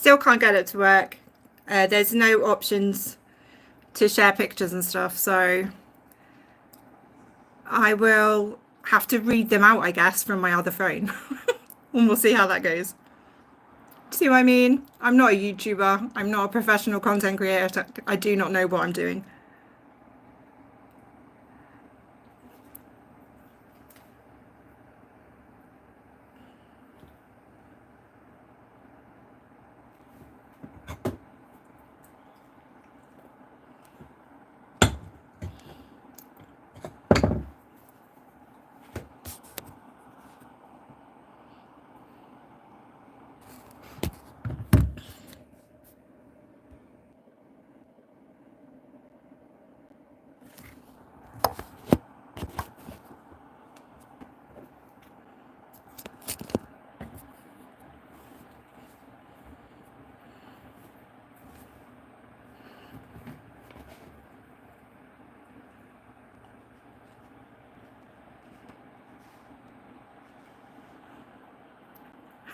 Still can't get it to work. There's no options to share pictures and stuff, so I will have to read them out, I guess, from my other phone. And we'll see how that goes. See what I mean? I'm not a YouTuber. I'm not a professional content creator. I do not know what I'm doing.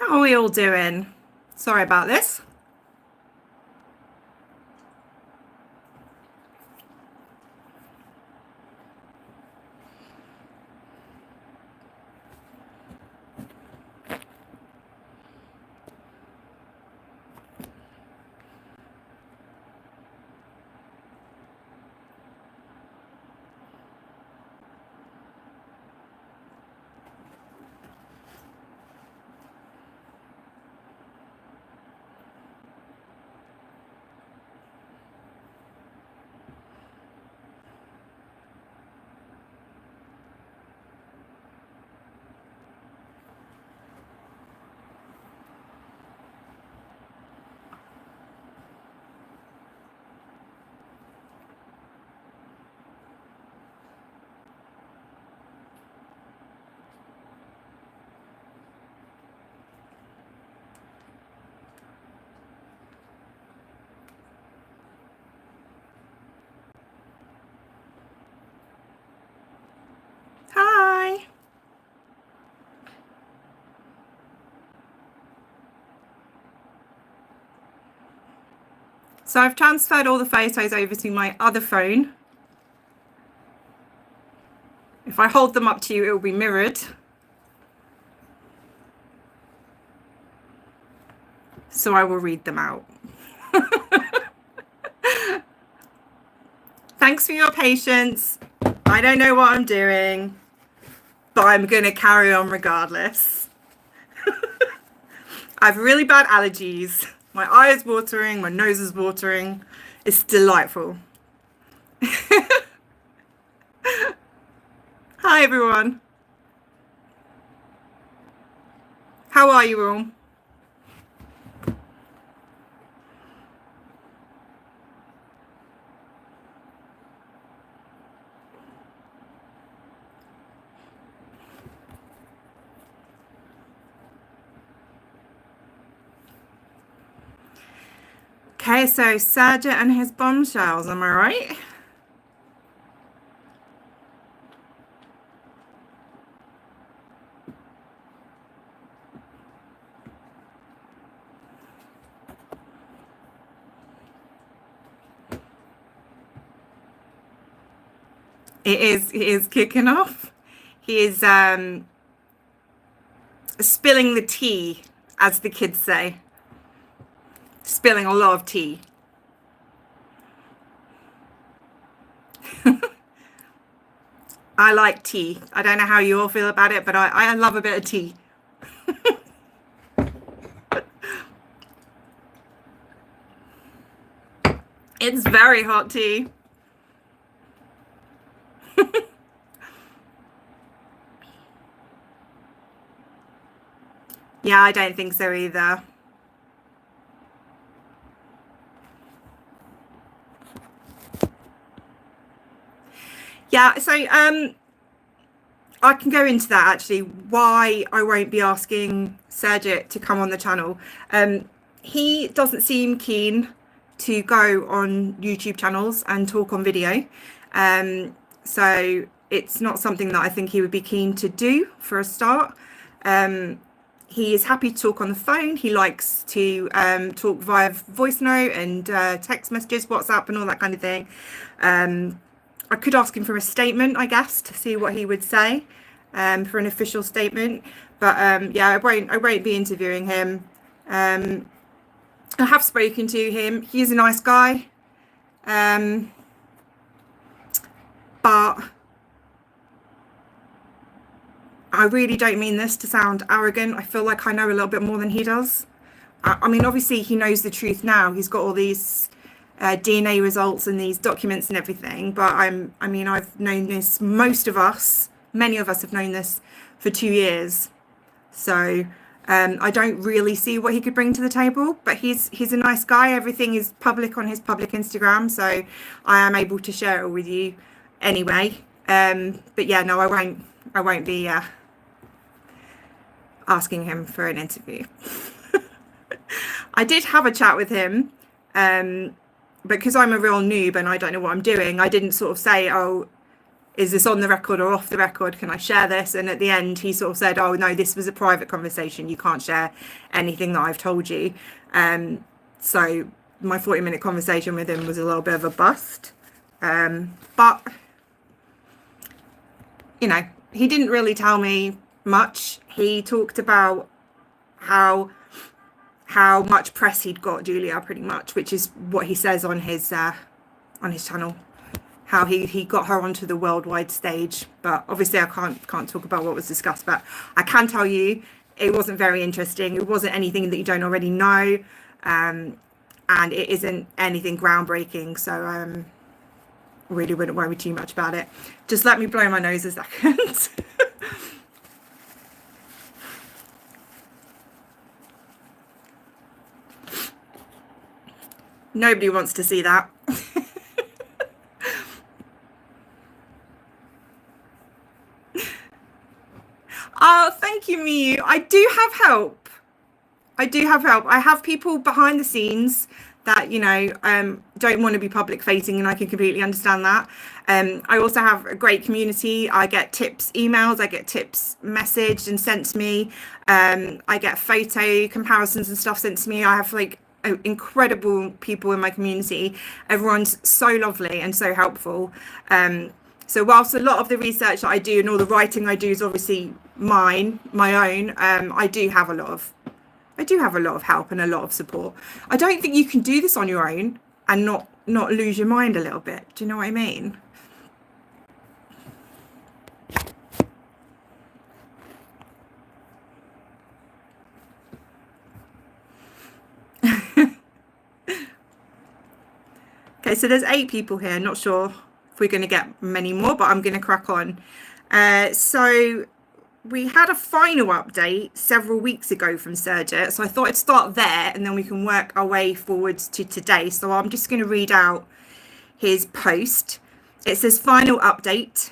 How are we all doing? Sorry about this. Hi. So I've transferred all the photos over to my other phone. If I hold them up to you, it will be mirrored. So I will read them out. Thanks for your patience. I don't know what I'm doing, but I'm going to carry on regardless. I have really bad allergies. My eye is watering, my nose is watering. It's delightful. Hi, everyone. How are you all? Okay, so Serge and his bombshells, am I right? It is kicking off. He is spilling the tea, as the kids say. Spilling a lot of tea. I like tea. I don't know how you all feel about it, but I love a bit of tea. It's very hot tea. Yeah, I don't think so either. Yeah, so I can go into that actually, why I won't be asking Surjit to come on the channel. He doesn't seem keen to go on YouTube channels and talk on video. So it's not something that I think he would be keen to do for a start. He is happy to talk on the phone. He likes to talk via voice note and text messages, WhatsApp, and all that kind of thing. I could ask him for a statement, I guess, to see what he would say for an official statement. But yeah, I won't be interviewing him. I have spoken to him. He's a nice guy. But I really don't mean this to sound arrogant. I feel like I know a little bit more than he does. I mean, obviously he knows the truth now. He's got all these DNA results and these documents and everything. But I mean, I've known this, many of us have known this for 2 years. So I don't really see what he could bring to the table, but he's a nice guy. Everything is public on his public Instagram, so I am able to share it with you anyway. But yeah, no, I won't be asking him for an interview. I did have a chat with him, because I'm a real noob and I don't know what I'm doing. I didn't sort of say, oh, is this on the record or off the record? Can I share this? And at the end, he sort of said, oh, no, this was a private conversation. You can't share anything that I've told you. So my 40-minute conversation with him was a little bit of a bust. But, you know, he didn't really tell me much. He talked about how much press he'd got Julia, pretty much, which is what he says on his channel. How he got her onto the worldwide stage, but obviously I can't talk about what was discussed, but I can tell you it wasn't very interesting. It wasn't anything that you don't already know, and it isn't anything groundbreaking, so really wouldn't worry too much about it. Just let me blow my nose a second. Nobody wants to see that. Oh, thank you, Miyu. I do have help. I have people behind the scenes that, you know, don't want to be public facing, and I can completely understand that. I also have a great community. I get tips emails, I get tips messaged and sent to me. I get photo comparisons and stuff sent to me. I have like incredible people in my community. Everyone's so lovely and so helpful. So whilst a lot of the research that I do and all the writing I do is obviously my own, I do have a lot of help and a lot of support. I don't think you can do this on your own and not lose your mind a little bit. Do you know what I mean? Okay, so there's 8 people here. Not sure if we're going to get many more, but I'm going to crack on. So we had a final update several weeks ago from Serge, so I thought I'd start there and then we can work our way forwards to today. So I'm just going to read out his post. It says, final update.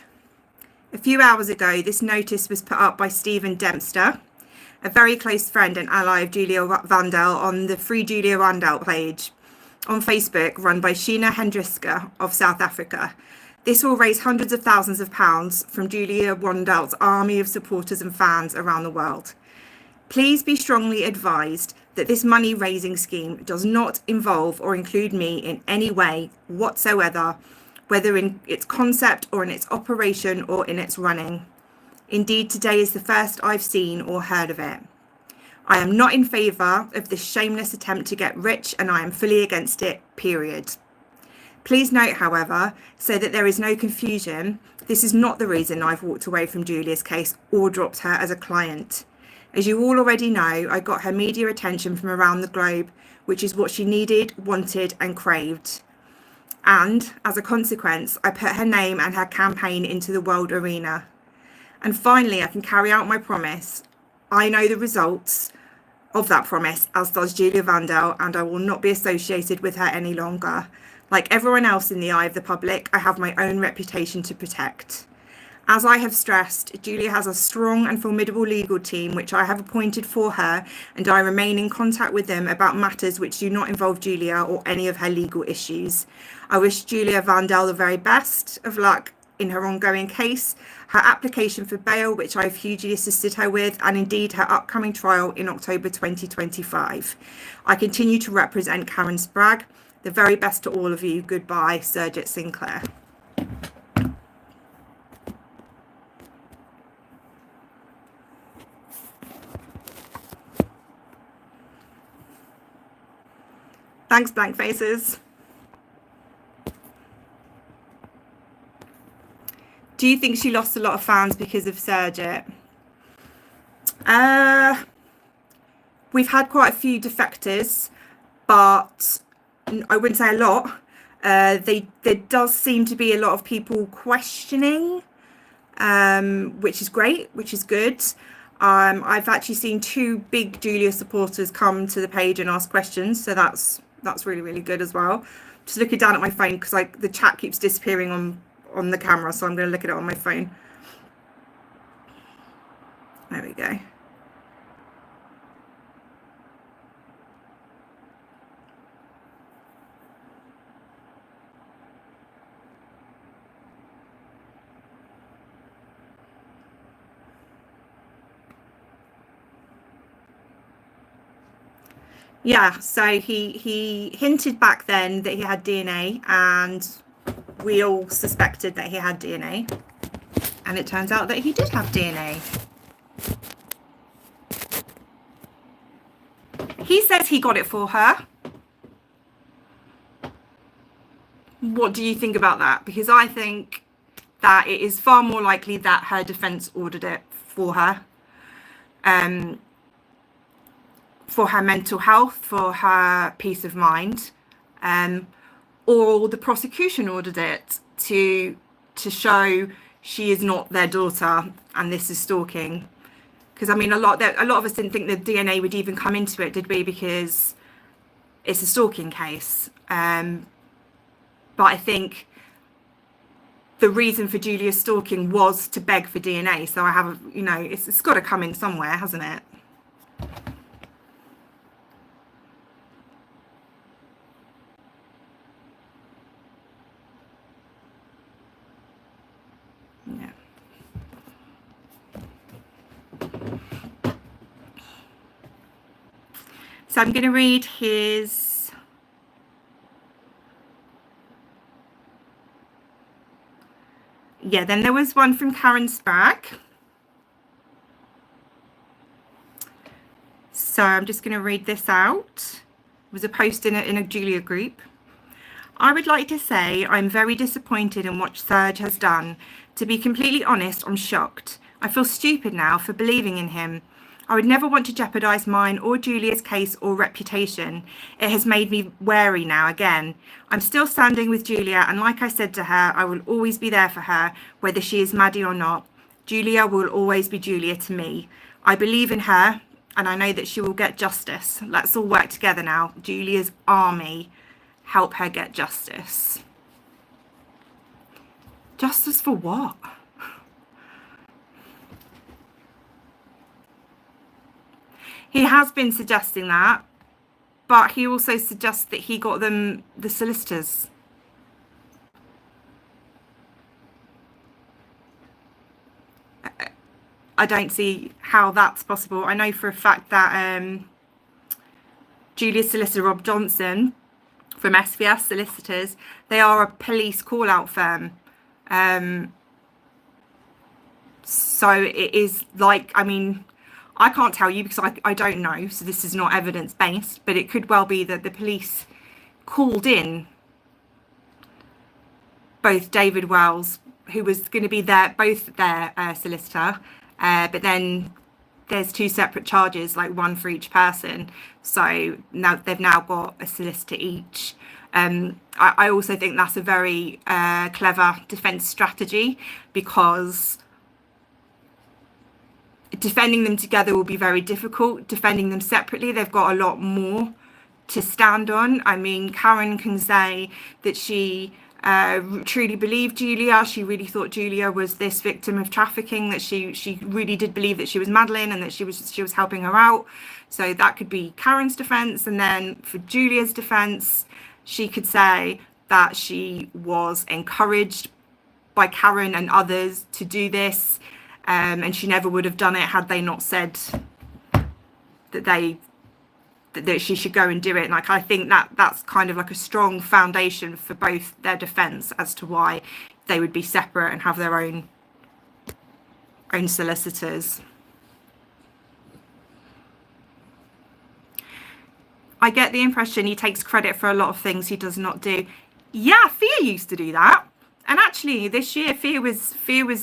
A few hours ago, this notice was put up by Stephen Dempster, a very close friend and ally of Julia Wandelt, on the Free Julia Wandelt page on Facebook, run by Sheena Hendriska of South Africa. This will raise hundreds of thousands of pounds from Julia Wandelt's army of supporters and fans around the world. Please be strongly advised that this money raising scheme does not involve or include me in any way whatsoever, whether in its concept or in its operation or in its running. Indeed, today is the first I've seen or heard of it. I am not in favour of this shameless attempt to get rich, and I am fully against it, period. Please note, however, so that there is no confusion, this is not the reason I've walked away from Julia's case or dropped her as a client. As you all already know, I got her media attention from around the globe, which is what she needed, wanted and craved. And as a consequence, I put her name and her campaign into the world arena. And finally, I can carry out my promise. I know the results of that promise, as does Julia Wandelt, and I will not be associated with her any longer. Like everyone else in the eye of the public, I have my own reputation to protect. As I have stressed, Julia has a strong and formidable legal team which I have appointed for her, and I remain in contact with them about matters which do not involve Julia or any of her legal issues. I wish Julia Wandelt the very best of luck in her ongoing case, her application for bail, which I've hugely assisted her with, and indeed her upcoming trial in October 2025. I continue to represent Karen Spragg. The very best to all of you. Goodbye, Surjit Singh Clair. Thanks, blank faces. Do you think she lost a lot of fans because of Surjit? We've had quite a few defectors, but I wouldn't say a lot. There does seem to be a lot of people questioning, which is great, which is good. I've actually seen 2 big Julia supporters come to the page and ask questions, so that's really, really good as well. Just looking down at my phone because the chat keeps disappearing on the camera, so I'm going to look at it on my phone. There we go. Yeah, so he hinted back then that he had DNA, and we all suspected that he had DNA, and it turns out that he did have DNA. He says he got it for her. What do you think about that? Because I think that it is far more likely that her defense ordered it for her. For her mental health, for her peace of mind, or the prosecution ordered it to show she is not their daughter and this is stalking. Because I mean, a lot of us didn't think the DNA would even come into it, did we? Because it's a stalking case. But I think the reason for Julia's stalking was to beg for DNA. So I have, it's got to come in somewhere, hasn't it? Yeah. So I'm going to read his then there was one from Karen Spragg. So I'm just going to read this out. It was a post in a Julia group. I would like to say I'm very disappointed in what Serge has done. To be completely honest, I'm shocked. I feel stupid now for believing in him. I would never want to jeopardise mine or Julia's case or reputation. It has made me wary now again. I'm still standing with Julia, and like I said to her, I will always be there for her, whether she is Maddie or not. Julia will always be Julia to me. I believe in her, and I know that she will get justice. Let's all work together now. Julia's army. Help her get justice. Justice for what? He has been suggesting that, but he also suggests that he got them the solicitors. I don't see how that's possible. I know for a fact that Julia's solicitor, Rob Johnson, from SVS Solicitors, they are a police call-out firm. So it is like, I mean, I can't tell you because I don't know, so this is not evidence-based, but it could well be that the police called in both David Wells, who was going to be both their solicitor, but then there's 2 separate charges, like one for each person. So now they've got a solicitor each. I also think that's a very clever defence strategy, because defending them together will be very difficult. Defending them separately, they've got a lot more to stand on. I mean, Karen can say that she truly believed Julia. She really thought Julia was this victim of trafficking, that she really did believe that she was Madeline and that she was helping her out. So that could be Karen's defense. And then for Julia's defense, she could say that she was encouraged by Karen and others to do this, and she never would have done it had they not said that she should go and do it. And like, I think that's kind of like a strong foundation for both their defense as to why they would be separate and have their own solicitors. I get the impression he takes credit for a lot of things he does not do. Yeah, Fia used to do that. And actually this year Fia was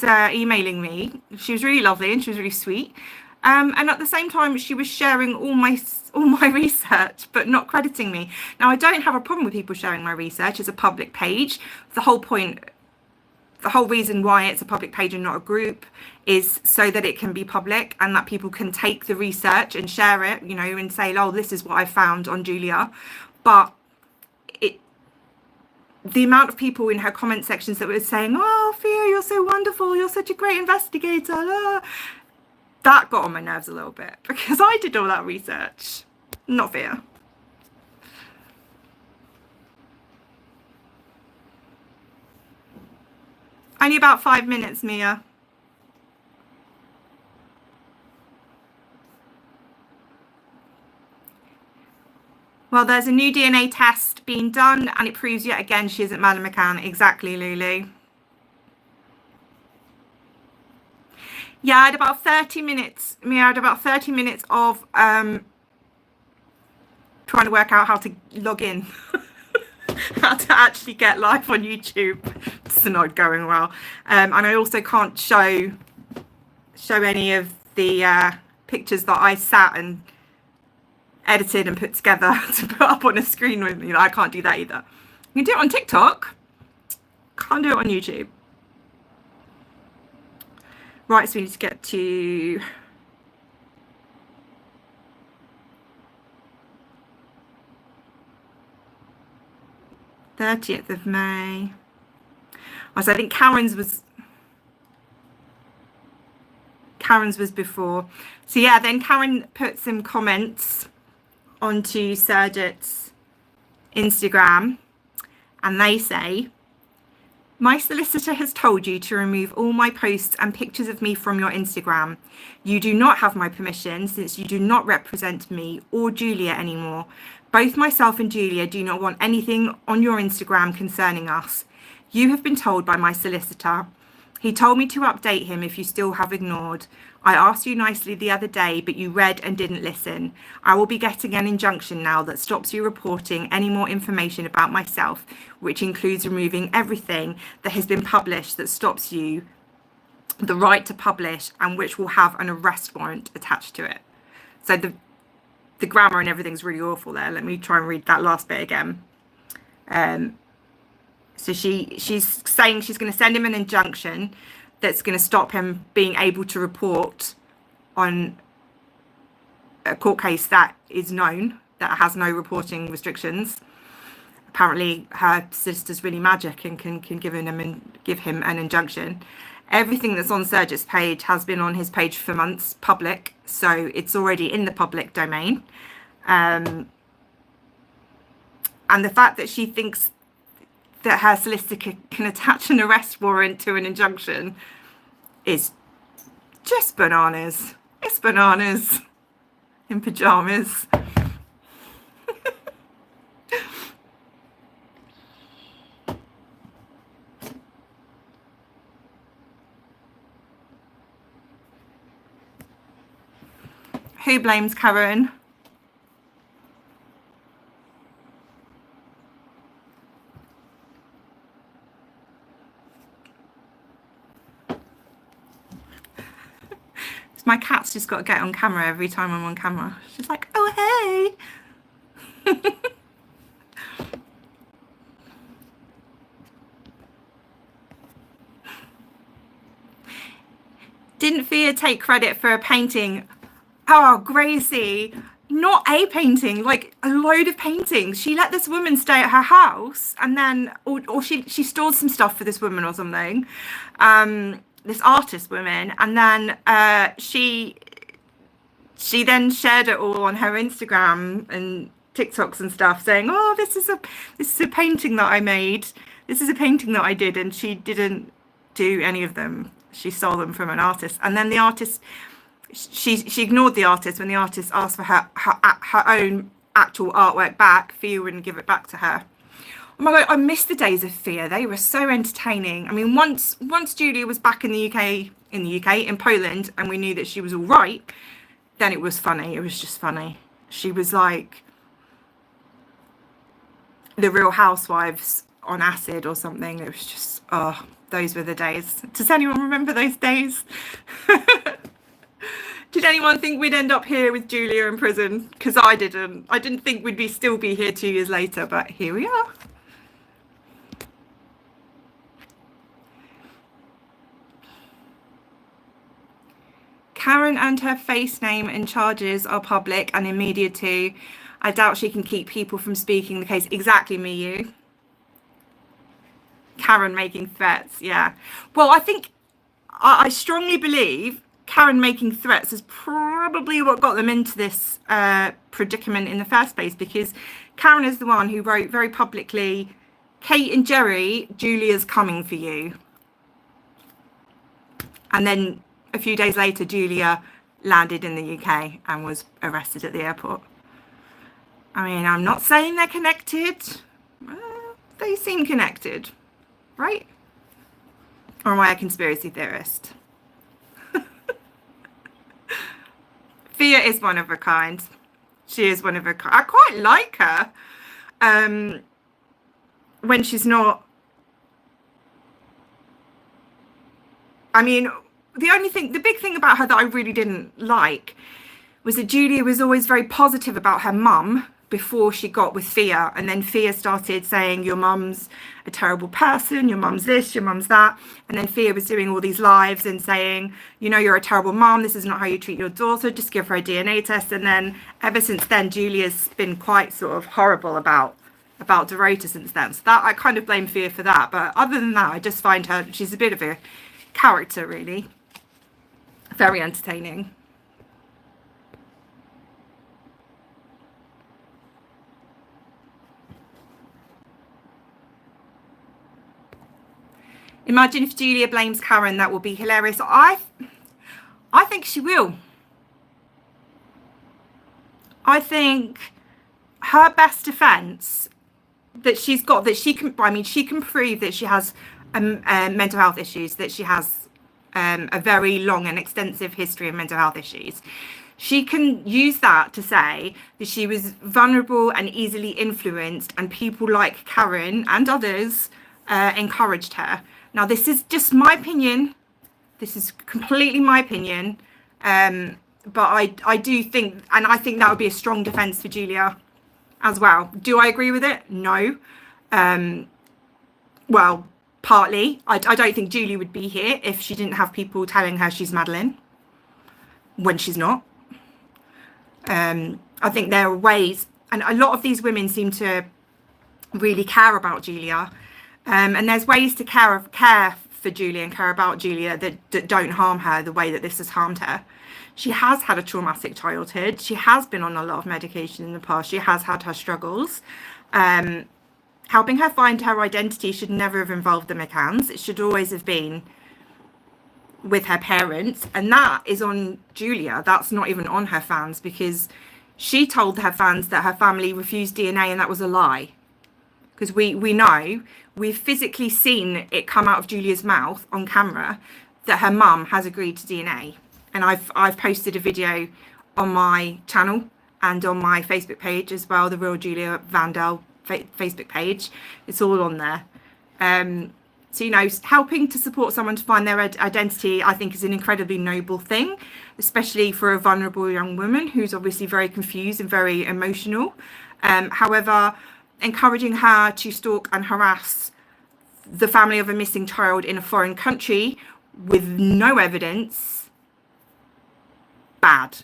emailing me. She was really lovely and she was really sweet. And at the same time, she was sharing all my research, but not crediting me. Now, I don't have a problem with people sharing my research. It's a public page. The whole reason why it's a public page and not a group is so that it can be public and that people can take the research and share it, you know, and say, oh, this is what I found on Julia. But the amount of people in her comment sections that were saying, oh, Fia, you're so wonderful. You're such a great investigator. That got on my nerves a little bit because I did all that research, not Fia. Only about 5 minutes, Mia. Well, there's a new DNA test being done and it proves yet again she isn't Madeleine McCann. Exactly, Lulu. Yeah, I had about 30 minutes. I had about 30 minutes of trying to work out how to log in, how to actually get live on YouTube. It's not going well. And I also can't show any of the pictures that I sat and edited and put together to put up on a screen with me. I can't do that either. You can do it on TikTok. Can't do it on YouTube. Right, so we need to get to th of May. So I think Karen's was before. So yeah, then Karen put some comments onto Surjit's Instagram and they say, my solicitor has told you to remove all my posts and pictures of me from your Instagram. You do not have my permission since you do not represent me or Julia anymore. Both myself and Julia do not want anything on your Instagram concerning us. You have been told by my solicitor. He told me to update him if you still have ignored. I asked you nicely the other day, but you read and didn't listen. I will be getting an injunction now that stops you reporting any more information about myself, which includes removing everything that has been published that stops you the right to publish and which will have an arrest warrant attached to it. So the grammar and everything's really awful there. Let me try and read that last bit again. So she's saying she's going to send him an injunction that's going to stop him being able to report on a court case that is known, that has no reporting restrictions. Apparently her sister's really magic and can give him an injunction. Everything that's on Serge's page has been on his page for months, public, so it's already in the public domain. And the fact that she thinks that her solicitor can attach an arrest warrant to an injunction is just bananas. It's bananas in pajamas. Who blames Karen? My cat's just got to get on camera every time I'm on camera. She's like, oh, hey. Didn't Fia take credit for a painting? Oh, Gracie, not a painting, like a load of paintings. She let this woman stay at her house and then, or she stored some stuff for this woman or something. This artist woman, and then she then shared it all on her Instagram and TikToks and stuff, saying, "Oh, this is a painting that I made. This is a painting that I did," and she didn't do any of them. She stole them from an artist, and then the artist, she ignored the artist when the artist asked for her own actual artwork back. Fia wouldn't give it back to her. Oh my God, I miss the days of Fia. They were so entertaining. I mean, once Julia was back in the UK, in Poland, and we knew that she was all right, then it was funny. It was just funny. She was like the Real Housewives on acid or something. It was just, oh, those were the days. Does anyone remember those days? Did anyone think we'd end up here with Julia in prison? Because I didn't. I didn't think we'd still be here 2 years later, but here we are. Karen and her face name and charges are public and in media too. I doubt she can keep people from speaking the case. Exactly, you. Karen making threats, yeah. Well, I think, I strongly believe Karen making threats is probably what got them into this predicament in the first place, because Karen is the one who wrote very publicly, Kate and Jerry, Julia's coming for you. And then a few days later, Julia landed in the UK and was arrested at the airport. I mean, I'm not saying they're connected. They seem connected, right? Or am I a conspiracy theorist? Fia is one of a kind. She is one of a kind. I quite like her when she's not. I mean, the big thing about her that I really didn't like was that Julia was always very positive about her mum before she got with Fia. And then Fia started saying, your mum's a terrible person, your mum's this, your mum's that. And then Fia was doing all these lives and saying, you know, you're a terrible mum, this is not how you treat your daughter, just give her a DNA test. And then ever since then, Julia's been quite sort of horrible about Dorota since then. So that I kind of blame Fia for that. But other than that, I just find her, she's a bit of a character, really. Very entertaining. Imagine if Julia blames Karen, that will be hilarious. I think she will. I think her best defense that she's got, that she can, I mean, she can prove that she has mental health issues, that she has a very long and extensive history of mental health issues. She can use that to say that she was vulnerable and easily influenced, and people like Karen and others encouraged her. Now, this is just my opinion. This is completely my opinion. But I do think, and I think that would be a strong defense for Julia as well. Do I agree with it? No. Well, partly. I don't think Julie would be here if she didn't have people telling her she's Madeline when she's not. I think there are ways, and a lot of these women seem to really care about Julia. And there's ways to care for Julia and care about Julia that don't harm her the way that this has harmed her. She has had a traumatic childhood. She has been on a lot of medication in the past. She has had her struggles. Helping her find her identity should never have involved the McCanns. It should always have been with her parents. And that is on Julia. That's not even on her fans, because she told her fans that her family refused DNA, and that was a lie. Because we know, we've physically seen it come out of Julia's mouth on camera that her mum has agreed to DNA. And I've posted a video on my channel and on my Facebook page as well, the Real Julia Wandelt Facebook page. It's all on there. So, you know, helping to support someone to find their identity, I think, is an incredibly noble thing, especially for a vulnerable young woman who's obviously very confused and very emotional. However, encouraging her to stalk and harass the family of a missing child in a foreign country with no evidence, bad.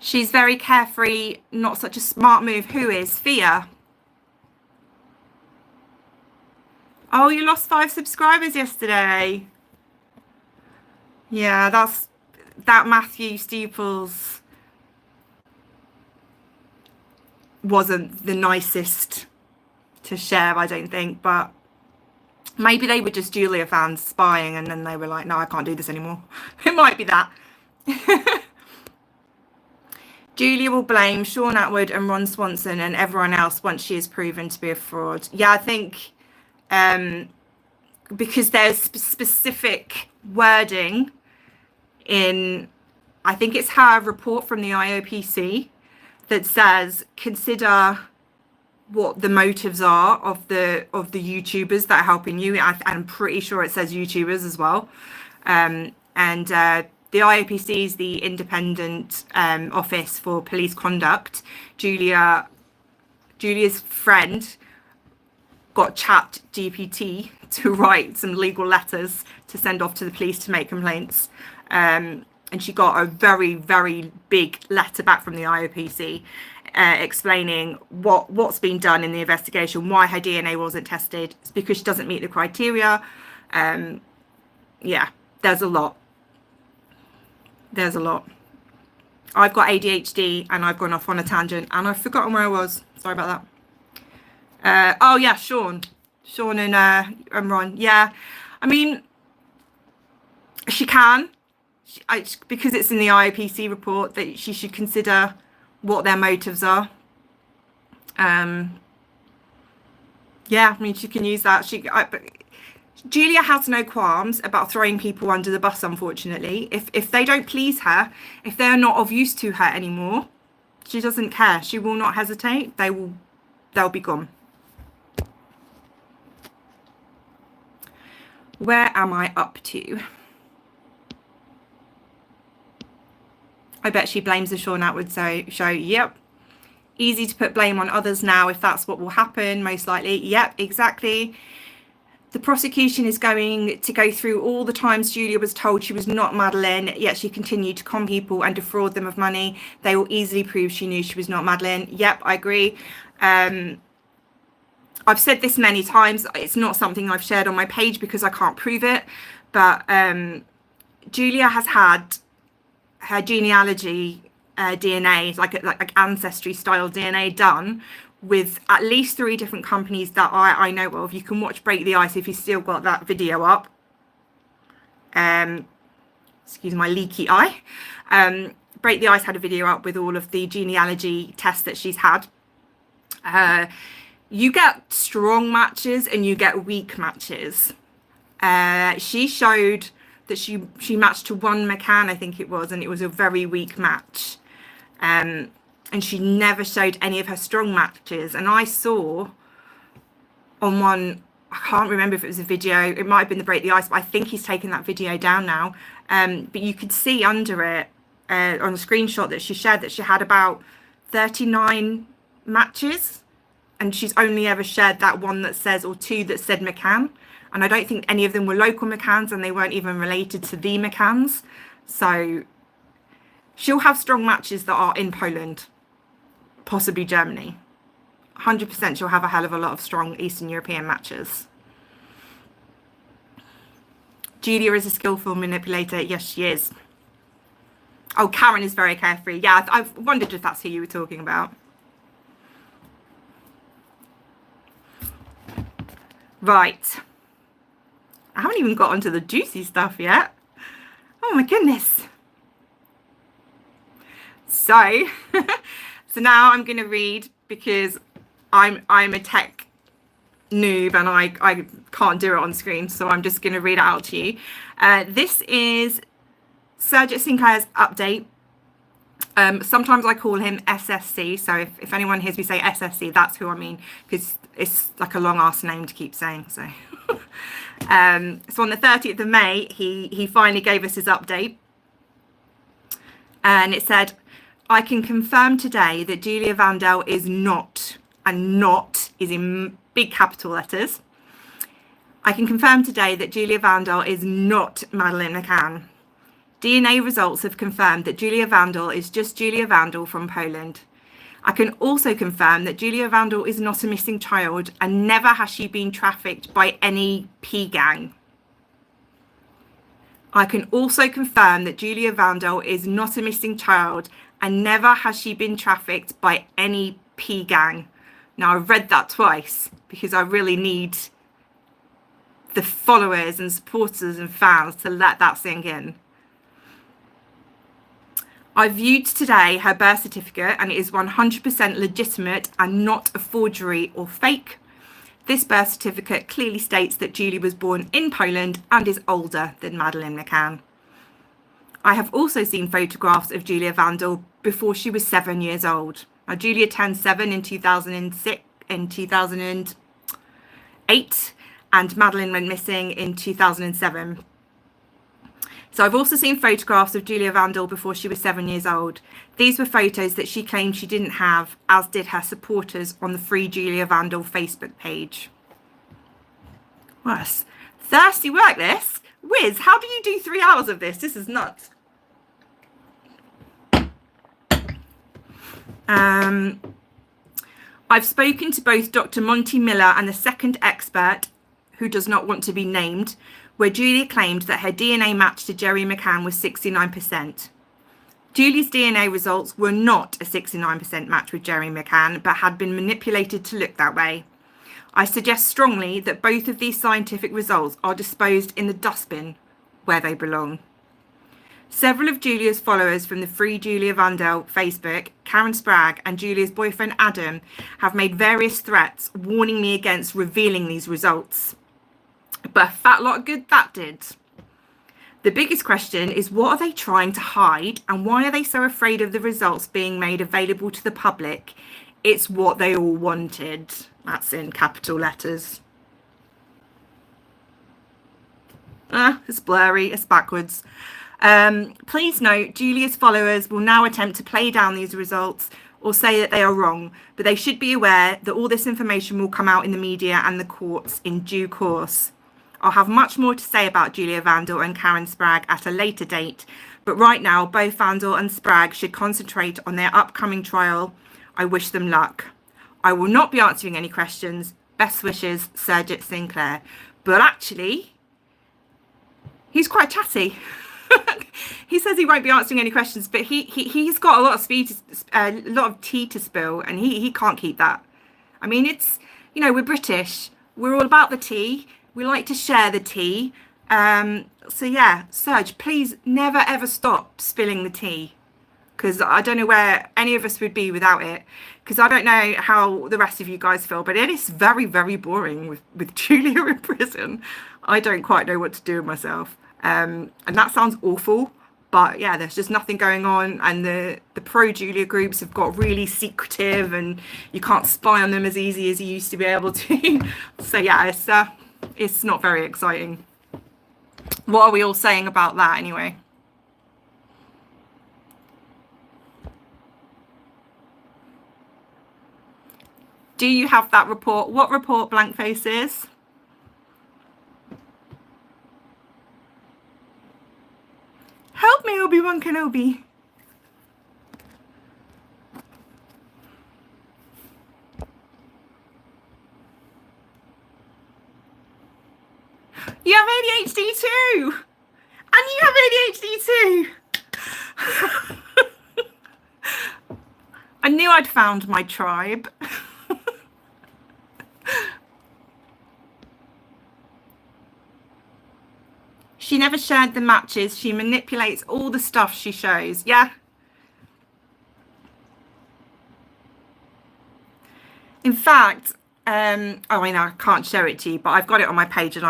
She's very carefree, not such a smart move. Who is? Fia. Oh, you lost 5 subscribers yesterday. Yeah, that Matthew Steeples wasn't the nicest to share, I don't think, but maybe they were just Julia fans spying and then they were like, no, I can't do this anymore. It might be that. Julia will blame Sean Atwood and Ron Swanson and everyone else once she is proven to be a fraud. Yeah, I think because there's specific wording in, I think it's her report from the IOPC that says, consider what the motives are of the YouTubers that are helping you. I'm pretty sure it says YouTubers as well. The IOPC is the Independent Office for Police Conduct. Julia's friend got Chat GPT to write some legal letters to send off to the police to make complaints. And she got a very, very big letter back from the IOPC explaining what's been done in the investigation, why her DNA wasn't tested. It's because she doesn't meet the criteria. Yeah, there's a lot. There's a lot. I've got ADHD and I've gone off on a tangent and I've forgotten where I was. Sorry about that. Oh yeah, Sean and Ron. Yeah, I mean, she can, because it's in the IOPC report that she should consider what their motives are. Yeah, I mean, she can use that. Julia has no qualms about throwing people under the bus, unfortunately. If they don't please her, if they're not of use to her anymore, she doesn't care. She will not hesitate. They'll be gone. Where am I up to? I bet she blames the Sean Atwood show. Yep. Easy to put blame on others now if that's what will happen, most likely. Yep, exactly. The prosecution is going to go through all the times Julia was told she was not Madeleine, yet she continued to con people and defraud them of money. They will easily prove she knew she was not Madeleine. Yep, I agree. I've said this many times. It's not something I've shared on my page because I can't prove it. But Julia has had her genealogy DNA, like ancestry style DNA done with at least 3 different companies that I know of. You can watch Break the Ice if you've still got that video up. Excuse my leaky eye. Break the Ice had a video up with all of the genealogy tests that she's had. You get strong matches and you get weak matches. She showed that she matched to one McCann, I think it was, and it was a very weak match. And she never showed any of her strong matches. And I saw on one, I can't remember if it was a video, it might have been the Break the Ice, but I think he's taken that video down now. But you could see under it on a screenshot that she shared that she had about 39 matches. And she's only ever shared that one that says, or 2 that said McCann. And I don't think any of them were local McCanns and they weren't even related to the McCanns. So she'll have strong matches that are in Poland, possibly Germany. 100% she'll have a hell of a lot of strong Eastern European matches. Julia is a skillful manipulator. Yes, she is. Oh, Karen is very carefree. Yeah, I've wondered if that's who you were talking about. Right. I haven't even got onto the juicy stuff yet. Oh my goodness. So, so now I'm going to read because I'm a tech noob and I can't do it on screen. So I'm just going to read it out to you. This is Surjit Singh Clair's update. Sometimes I call him SSC. So if anyone hears me say SSC, that's who I mean, because it's like a long ass name to keep saying. So, so on the 30th of May, he finally gave us his update. And it said, I can confirm today that Julia Wandelt is not, and not is in big capital letters. I can confirm today that Julia Wandelt is not Madeleine McCann. DNA results have confirmed that Julia Wandelt is just Julia Wandelt from Poland. I can also confirm that Julia Wandelt is not a missing child and never has she been trafficked by any P gang. I can also confirm that Julia Wandelt is not a missing child, and never has she been trafficked by any P gang. Now, I've read that twice because I really need the followers and supporters and fans to let that sink in. I viewed today her birth certificate, and it is 100% legitimate and not a forgery or fake. This birth certificate clearly states that Julie was born in Poland and is older than Madeleine McCann. I have also seen photographs of Julia Wandelt before she was 7 years old. Now, Julia turned 7 in 2008, and Madeleine went missing in 2007. So I've also seen photographs of Julia Wandelt before she was 7 years old. These were photos that she claimed she didn't have, as did her supporters on the Free Julia Wandelt Facebook page. Worse. Thirsty work, this. Wiz, how do you do 3 hours of this? This is nuts. I've spoken to both Dr. Monty Miller and the second expert, who does not want to be named, where Julia claimed that her DNA match to Jerry McCann was 69%. Julie's DNA results were not a 69% match with Jerry McCann, but had been manipulated to look that way. I suggest strongly that both of these scientific results are disposed in the dustbin where they belong. Several of Julia's followers from the Free Julia Wandelt Facebook, Karen Sprague, and Julia's boyfriend Adam have made various threats warning me against revealing these results. But a fat lot of good that did. The biggest question is, what are they trying to hide, and why are they so afraid of the results being made available to the public? It's what they all wanted. That's in capital letters. It's blurry, it's backwards. Please note, Julia's followers will now attempt to play down these results or say that they are wrong, but they should be aware that all this information will come out in the media and the courts in due course. I'll have much more to say about Julia Wandelt and Karen Sprague at a later date, but right now both Wandelt and Sprague should concentrate on their upcoming trial. I wish them luck. I will not be answering any questions. Best wishes, Surjit Singh Clair. But actually, he's quite chatty. He says he won't be answering any questions, but he's got a lot of tea to spill, and he can't keep that. I mean, it's, you know, we're British. We're all about the tea. We like to share the tea. So yeah, Serge, please never ever stop spilling the tea, because I don't know where any of us would be without it. Because I don't know how the rest of you guys feel, but it is very, very boring with Julia in prison. I don't quite know what to do with myself. And that sounds awful, but yeah, there's just nothing going on, and the pro Julia groups have got really secretive, and you can't spy on them as easy as you used to be able to. So yeah, it's not very exciting. What are we all saying about that anyway? Do you have that report? What report, blank faces? Help me, Obi-Wan Kenobi. You have ADHD too. And you have ADHD too. I knew I'd found my tribe. She never shared the matches. She manipulates all the stuff she shows. Yeah. In fact, I can't show it to you, but I've got it on my page, and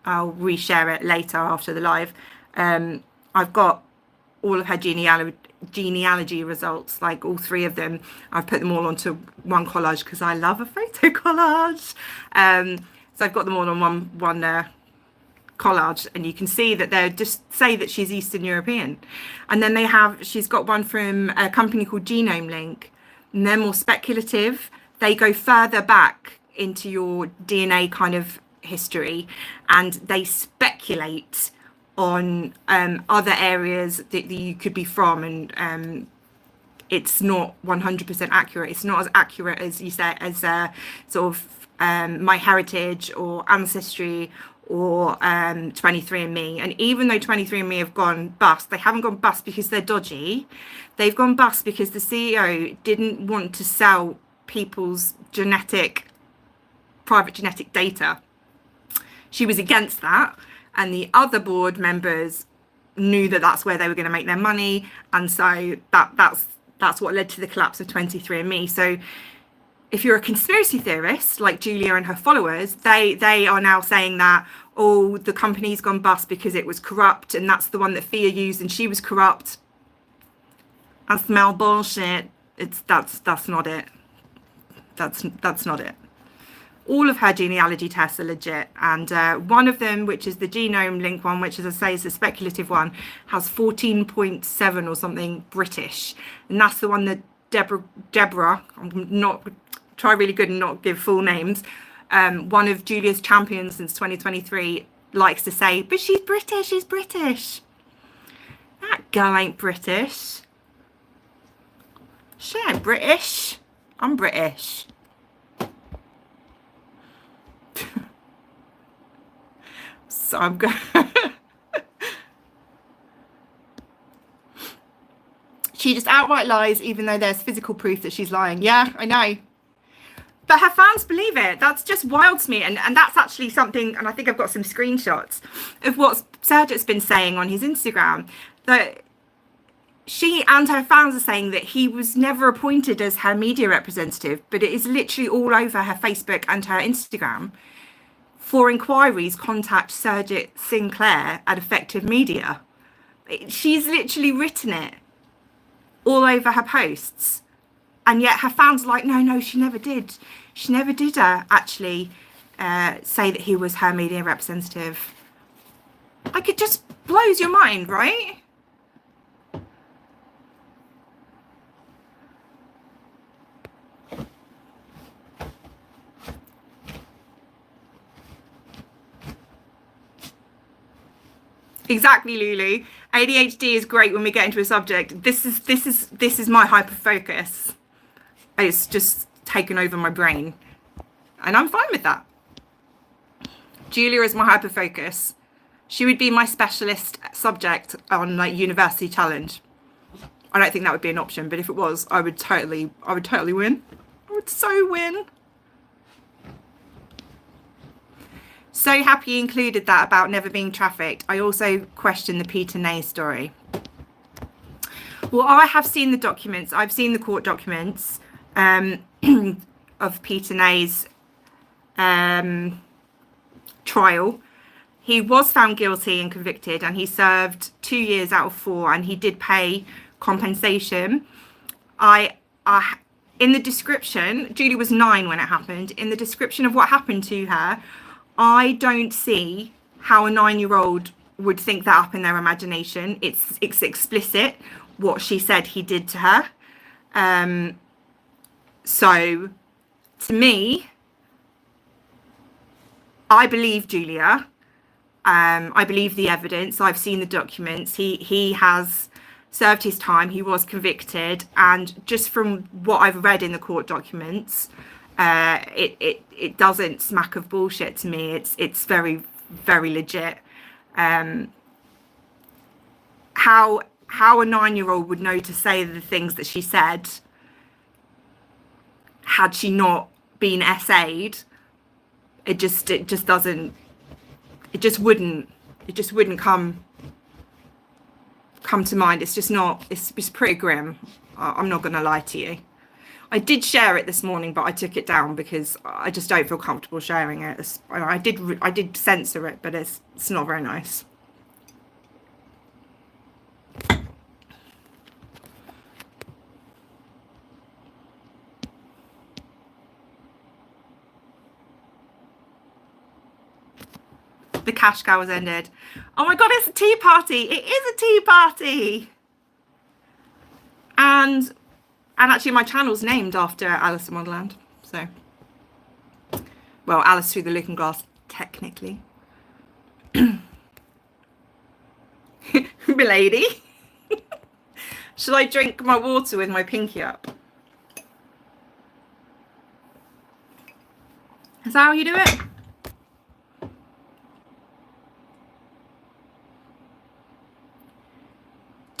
I'll reshare it later after the live. I've got all of her genealogy results, like all 3 of them. I've put them all onto one collage because I love a photo collage. So I've got them all on one collage, and you can see that they're just say that she's Eastern European. And then she's got one from a company called Genome Link, and they're more speculative. They go further back into your DNA kind of history, and they speculate on other areas that you could be from, and it's not 100% accurate. It's not as accurate as you say, as sort of My Heritage or Ancestry or 23andMe. And even though 23andMe have gone bust, they haven't gone bust because they're dodgy. They've gone bust because the CEO didn't want to sell people's private genetic data. She was against that. And the other board members knew that that's where they were going to make their money. And so that's what led to the collapse of 23andMe. So if you're a conspiracy theorist like Julia and her followers, they are now saying that, oh, the company's gone bust because it was corrupt, and that's the one that Thea used and she was corrupt. I smell bullshit. That's not it. That's not it. All of her genealogy tests are legit, and one of them, which is the genome link one, which, as I say, is a speculative one, has 14.7 or something British, and that's the one that Deborah, I'm not try really good and not give full names, one of Julia's champions since 2023, likes to say, but she's British, she's British. That girl ain't British. She ain't British. I'm British. So I'm going. She just outright lies, even though there's physical proof that she's lying. Yeah, I know. But her fans believe it. That's just wild to me. And that's actually something, and I think I've got some screenshots of what Serge has been saying on his Instagram, that she and her fans are saying that he was never appointed as her media representative, but it is literally all over her Facebook and her Instagram. For inquiries, contact Surjit Singh Clair at Effective Media. She's literally written it all over her posts. And yet her fans are like, no, she never did. She never did actually say that he was her media representative. Like, it just blows your mind, right? Exactly, Lulu. ADHD is great when we get into a subject. This is my hyper focus. It's just taken over my brain, and I'm fine with that. Julia is my hyper focus. She would be my specialist subject on like university challenge. I don't think that would be an option, but if it was, I would totally win. I would so win. So happy you included that about never being trafficked. I also question the Peter Ney story. Well, I have seen the documents. I've seen the court documents of Peter Ney's trial. He was found guilty and convicted, and he served 2 years out of 4, and he did pay compensation. In the description, Julie was 9 when it happened. In the description of what happened to her, I don't see how a 9-year-old would think that up in their imagination. It's explicit what she said he did to her. So to me, I believe Julia. I believe the evidence. I've seen the documents. He has served his time. He was convicted, and just from what I've read in the court documents, it doesn't smack of bullshit to me. It's very, very legit. How a 9-year-old would know to say the things that she said had she not been SA'd, it just wouldn't come to mind. It's just not. It's pretty grim. I'm not gonna lie to you. I did share it this morning, but I took it down because I just don't feel comfortable sharing it. I did censor it, but it's not very nice. The cash cow has ended. Oh my god, it's a tea party. It is a tea party. And actually my channel's named after Alice in Wonderland. So, well, Alice Through the Looking Glass, technically. Milady. Should I drink my water with my pinky up? Is that how you do it?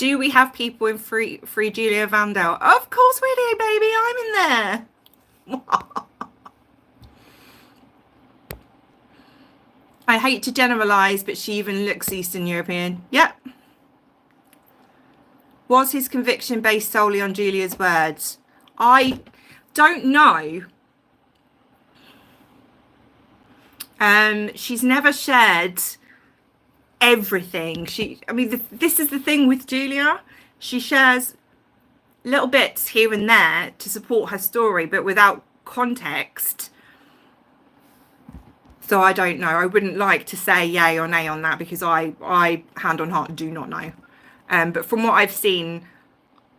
Do we have people in free Julia Wandelt? Of course we do, baby. I'm in there. I hate to generalize, but she even looks Eastern European. Yep. Was his conviction based solely on Julia's words? I don't know. She's never shared everything. This is the thing with Julia. She shares little bits here and there to support her story, but without context. So I don't know. I wouldn't like to say yay or nay on that, because I hand on heart, do not know. But from what I've seen,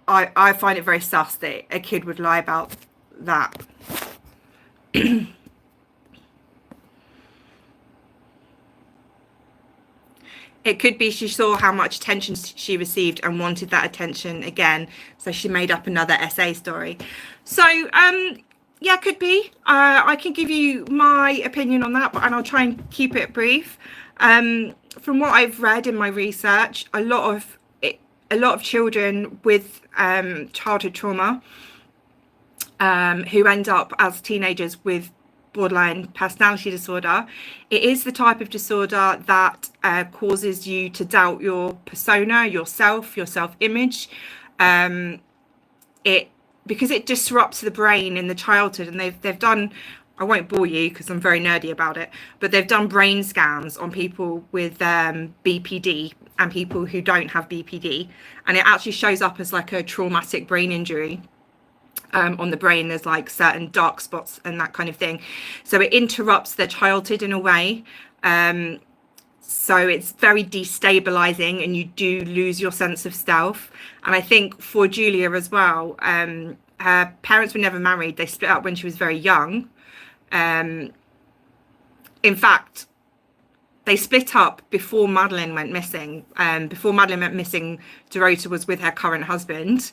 I find it very sus that a kid would lie about that. It could be she saw how much attention she received and wanted that attention again, so she made up another essay story. So yeah, could be. I can give you my opinion on that, and I'll try and keep it brief. From what I've read in my research, a lot of children with childhood trauma who end up as teenagers with borderline personality disorder, it is the type of disorder that causes you to doubt your persona, your self-image. Because it disrupts the brain in the childhood, and they've done, I won't bore you because I'm very nerdy about it, but they've done brain scans on people with BPD and people who don't have BPD, and it actually shows up as like a traumatic brain injury. On the brain, there's like certain dark spots and that kind of thing, so it interrupts their childhood in a way, so it's very destabilizing, and you do lose your sense of self. And I think for Julia as well, her parents were never married. They split up when she was very young. In fact, they split up before Madeline went missing. Before Madeline went missing, Dorota was with her current husband,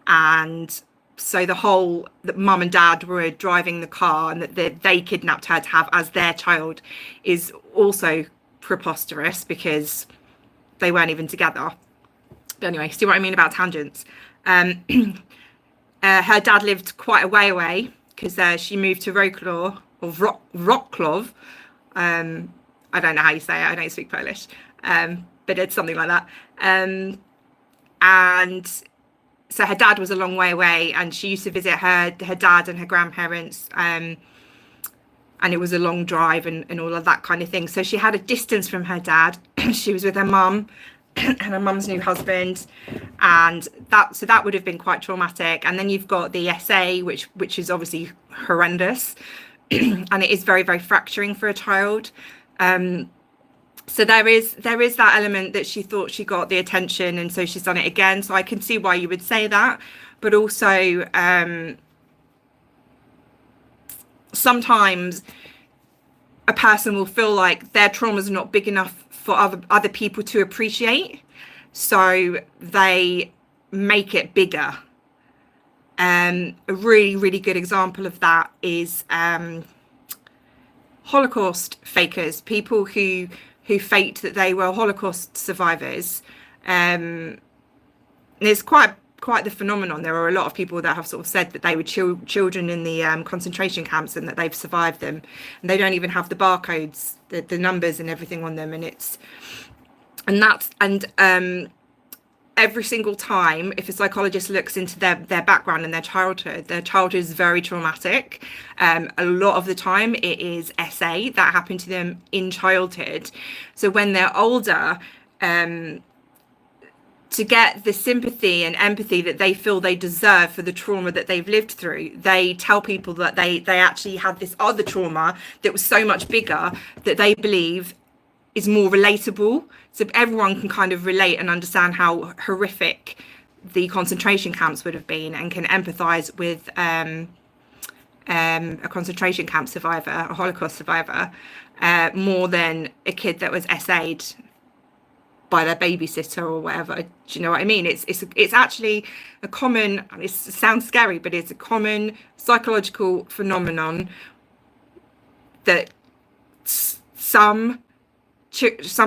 and so that mum and dad were driving the car, and that they kidnapped her to have as their child is also preposterous, because they weren't even together. But anyway, see what I mean about tangents. Her dad lived quite a way away, because she moved to Wrocław, or Wrocław. I don't know how you say it. I don't speak Polish, but it's something like that. And so her dad was a long way away, and she used to visit her dad and her grandparents, and it was a long drive and all of that kind of thing. So she had a distance from her dad. She was with her mum and her mum's new husband, and that would have been quite traumatic. And then you've got the essay, which is obviously horrendous, and it is very, very fracturing for a child. So there is that element that she thought she got the attention, and so she's done it again. So I can see why you would say that, but also sometimes a person will feel like their trauma is not big enough for other people to appreciate, so they make it bigger. A really, really good example of that is Holocaust fakers, people who faked that they were Holocaust survivors. There's quite the phenomenon. There are a lot of people that have sort of said that they were children in the concentration camps, and that they've survived them, and they don't even have the barcodes, the numbers and everything on them. And every single time, if a psychologist looks into their background and their childhood is very traumatic. A lot of the time it is SA that happened to them in childhood. So when they're older, to get the sympathy and empathy that they feel they deserve for the trauma that they've lived through, they tell people that they actually had this other trauma that was so much bigger that they believe is more relatable, so everyone can kind of relate and understand how horrific the concentration camps would have been, and can empathize with a concentration camp survivor, a Holocaust survivor, more than a kid that was SA'd by their babysitter or whatever. Do you know what I mean? It's actually a common, it sounds scary, but it's a common psychological phenomenon that some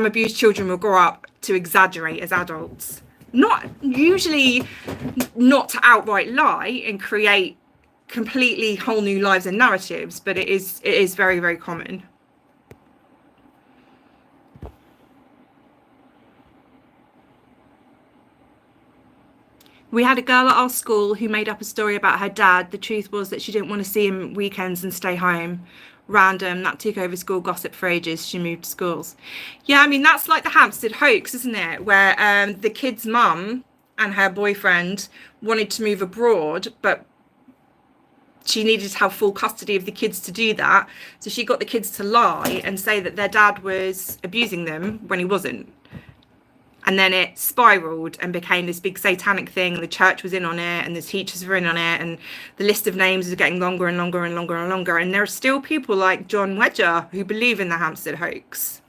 abused children will grow up to exaggerate as adults. not usually not to outright lie and create completely whole new lives and narratives, but it is very, very common. We had a girl at our school who made up a story about her dad. The truth was that she didn't want to see him weekends and stay home. Random. That took over school gossip for ages. She moved schools. Yeah, I mean, that's like the Hampstead hoax, isn't it? Where the kid's mum and her boyfriend wanted to move abroad, but she needed to have full custody of the kids to do that. So she got the kids to lie and say that their dad was abusing them when he wasn't. And then it spiraled and became this big satanic thing. The church was in on it, and the teachers were in on it, and the list of names is getting longer and longer and longer and longer. And there are still people like John Wedger who believe in the Hampstead hoax.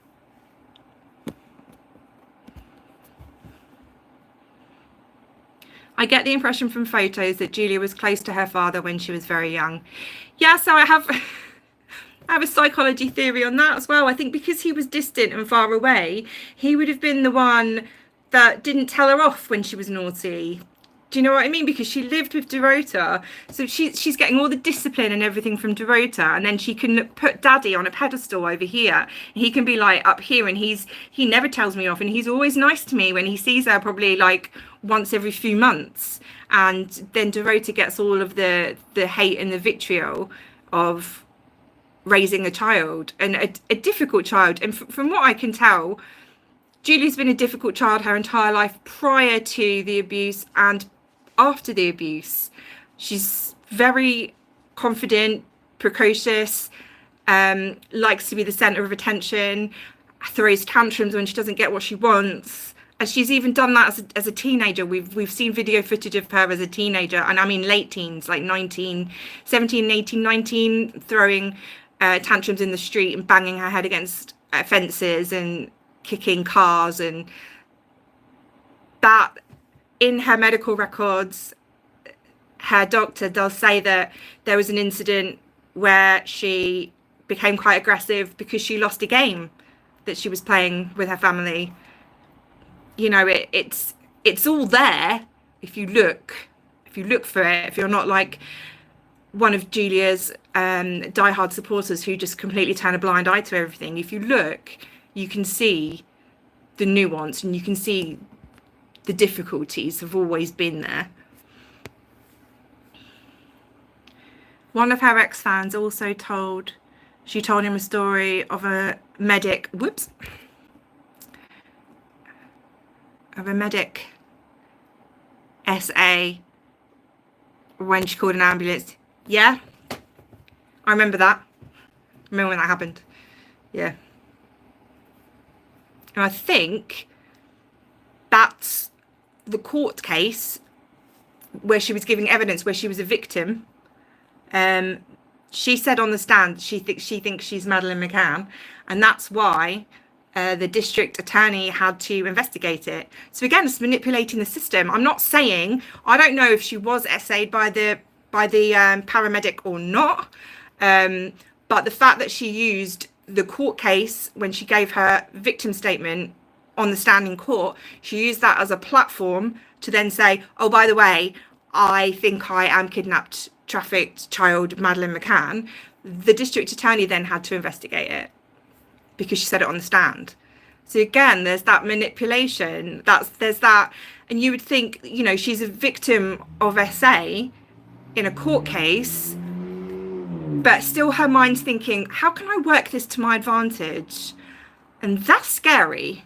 I get the impression from photos that Julia was close to her father when she was very young. Yeah, so I have a psychology theory on that as well. I think because he was distant and far away, he would have been the one that didn't tell her off when she was naughty. Do you know what I mean? Because she lived with Dorota, so she's getting all the discipline and everything from Dorota, and then she can put Daddy on a pedestal over here. He can be like up here, and he never tells me off, and he's always nice to me when he sees her, probably like once every few months. And then Dorota gets all of the hate and the vitriol of raising a child, and a difficult child. And from what I can tell, Julia's been a difficult child her entire life, prior to the abuse and after the abuse. She's very confident, precocious, likes to be the center of attention, throws tantrums when she doesn't get what she wants. And she's even done that as a teenager. We've seen video footage of her as a teenager, and I mean late teens, like 17, 18, 19, throwing tantrums in the street and banging her head against fences and kicking cars. And that, in her medical records, her doctor does say that there was an incident where she became quite aggressive because she lost a game that she was playing with her family. You know, it's all there if you look for it. If you're not like one of Julia's diehard supporters who just completely turn a blind eye to everything, if you look, you can see the nuance, and you can see the difficulties have always been there. One of her ex-fans also told him a story of a medic, SA when she called an ambulance. Yeah, I remember that. I remember when that happened. Yeah. And I think that's the court case where she was giving evidence, where she was a victim. She said on the stand she thinks she's Madeleine McCann, and that's why the district attorney had to investigate it. So again, it's manipulating the system. I'm not saying, I don't know if she was SA'd by the paramedic or not, but the fact that she used the court case when she gave her victim statement on the stand in court, she used that as a platform to then say, oh, by the way, I think I am kidnapped, trafficked child Madeleine McCann. The district attorney then had to investigate it because she said it on the stand. So again, there's that manipulation. There's that, and you would think, you know, she's a victim of SA in a court case, but still her mind's thinking, how can I work this to my advantage? And that's scary.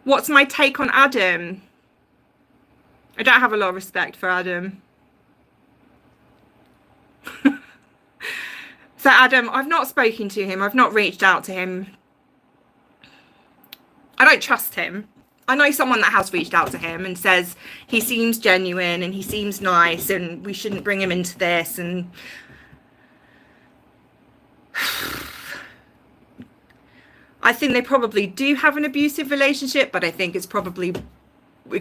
What's my take on Adam? I don't have a lot of respect for Adam. So Adam, I've not spoken to him. I've not reached out to him. I don't trust him. I know someone that has reached out to him and says he seems genuine and he seems nice and we shouldn't bring him into this. And I think they probably do have an abusive relationship, but I think it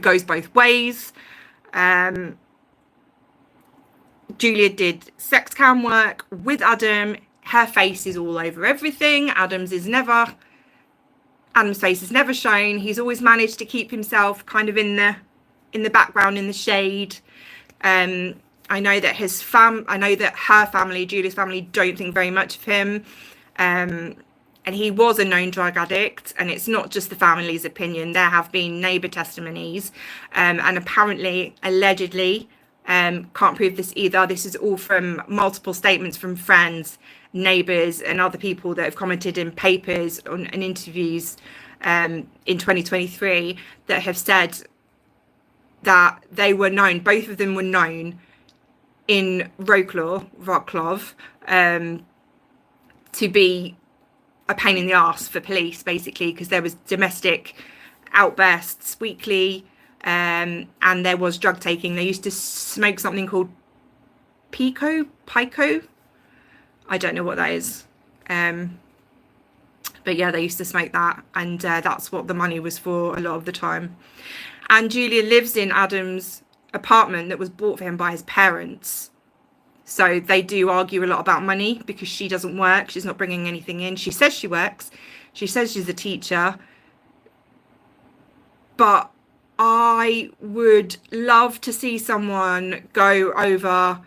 goes both ways. Julia did sex cam work with Adam, her face is all over everything. Adam's face is never shown. He's always managed to keep himself kind of in the background, in the shade. I know that her family, Julia's family, don't think very much of him. And he was a known drug addict, and it's not just the family's opinion. There have been neighbour testimonies, and apparently, allegedly, can't prove this either. This is all from multiple statements from friends, neighbours, and other people that have commented in papers and interviews in 2023 that have said that they were known, both of them were known in Wrocław, to be a pain in the arse for police, basically, because there was domestic outbursts weekly, and there was drug taking. They used to smoke something called pico. I don't know what that is, but yeah, they used to smoke that, and that's what the money was for a lot of the time. And Julia lives in Adam's apartment that was bought for him by his parents. So they do argue a lot about money because she doesn't work. She's not bringing anything in. She says she works. She says she's a teacher. But I would love to see someone go over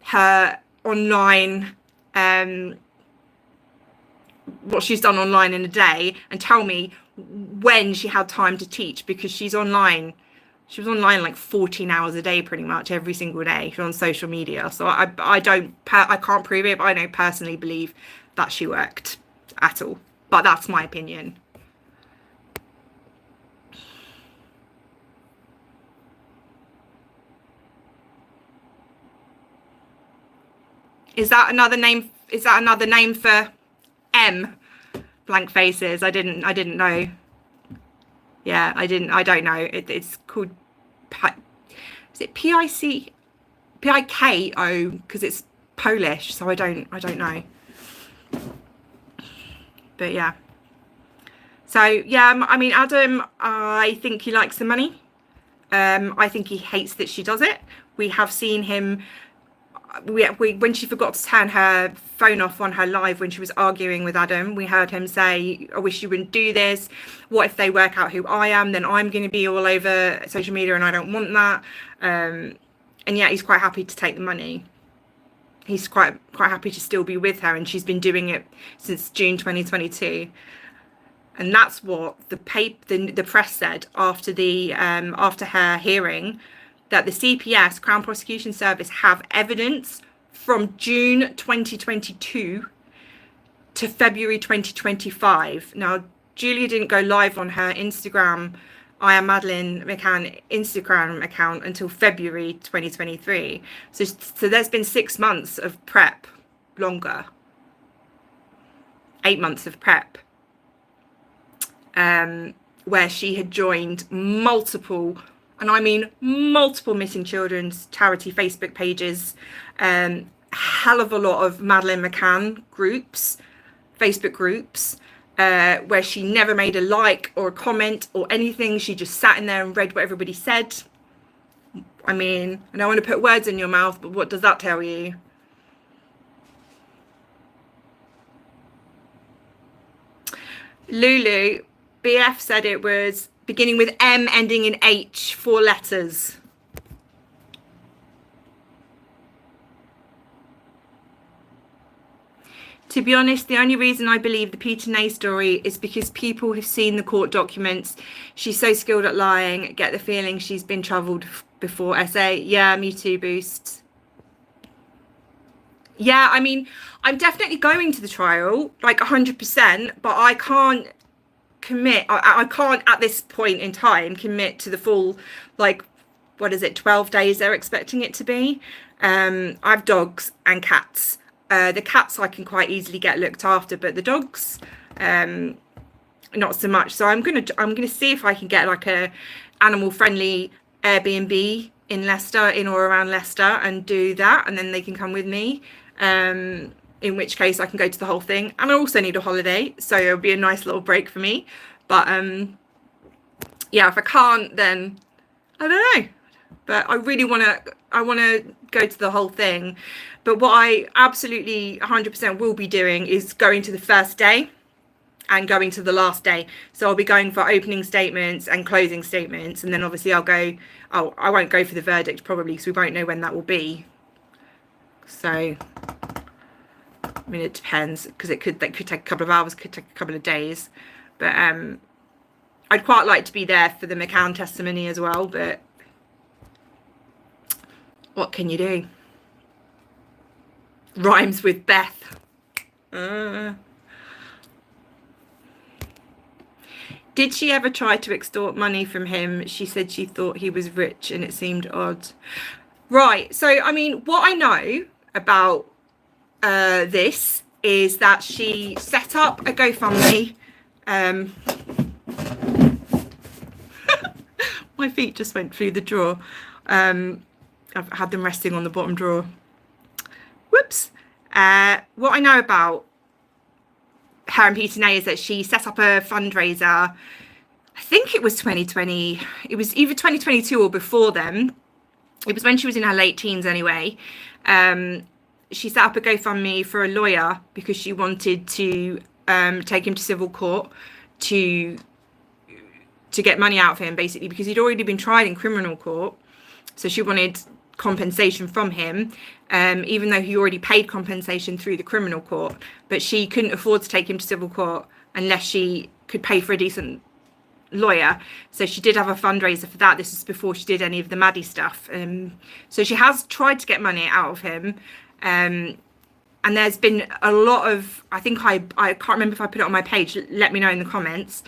her online, what she's done online in a day, and tell me when she had time to teach, because she's online. She was online like 14 hours a day, pretty much every single day. She's on social media. So I can't prove it, but I don't personally believe that she worked at all. But that's my opinion. Is that another name? Is that another name for M? Blank faces. I didn't know. Yeah, I don't know. It's called, is it P-I-C? P-I-K-O, because it's Polish, so I don't know. But yeah. So yeah, I mean, Adam, I think he likes the money. I think he hates that she does it. We have seen him, when she forgot to turn her phone off on her live when she was arguing with Adam, we heard him say, I wish you wouldn't do this. What if they work out who I am? Then I'm going to be all over social media, and I don't want that. And yet he's quite happy to take the money. He's quite happy to still be with her, and she's been doing it since June 2022. And that's what the press said after her hearing, that the CPS, Crown Prosecution Service, have evidence from June 2022 to February 2025. Now, Julia didn't go live on her Instagram, I Am Madeleine McCann Instagram account, until February 2023. So there's been 6 months of prep, longer. 8 months of prep, where she had joined multiple, and I mean multiple, missing children's charity Facebook pages, hell of a lot of Madeleine McCann groups, Facebook groups, where she never made a like or a comment or anything. She just sat in there and read what everybody said. I mean, I don't want to put words in your mouth, but what does that tell you? Lulu, BF said it was beginning with M, ending in H, 4 letters. To be honest, the only reason I believe the Peter Ney story is because people have seen the court documents. She's so skilled at lying. Get the feeling she's been troubled before. SA, yeah, me too, Boost. Yeah, I mean, I'm definitely going to the trial, like 100%, but I can't commit. I can't at this point in time commit to the full, like, what is it, 12 days they're expecting it to be. I have dogs and cats. The cats I can quite easily get looked after, but the dogs, not so much. So I'm gonna see if I can get like a animal friendly Airbnb in Leicester, in or around Leicester, and do that, and then they can come with me. In which case I can go to the whole thing, and I also need a holiday, so it'll be a nice little break for me. But yeah, if I can't, then I don't know. but I want to go to the whole thing. But what I absolutely 100% will be doing is going to the first day and going to the last day. So I'll be going for opening statements and closing statements, and then obviously I won't go for the verdict probably, because we won't know when that will be. So I mean, it depends, because that could take a couple of hours, could take a couple of days. But I'd quite like to be there for the McCann testimony as well, but what can you do? Rhymes with Beth. Did she ever try to extort money from him? She said she thought he was rich and it seemed odd. Right. So, I mean, what I know about this is that she set up a GoFundMe. My feet just went through the drawer. I've had them resting on the bottom drawer. Whoops. What I know about her and Peter Ney is that she set up a fundraiser. I think it was 2020. It was either 2022 or before then. It was when she was in her late teens anyway. She set up a GoFundMe for a lawyer because she wanted to take him to civil court to get money out of him, basically, because he'd already been tried in criminal court. So she wanted compensation from him, even though he already paid compensation through the criminal court. But she couldn't afford to take him to civil court unless she could pay for a decent lawyer. So she did have a fundraiser for that. This is before she did any of the Maddie stuff. So she has tried to get money out of him. And there's been a lot of, I think I can't remember if I put it on my page, let me know in the comments.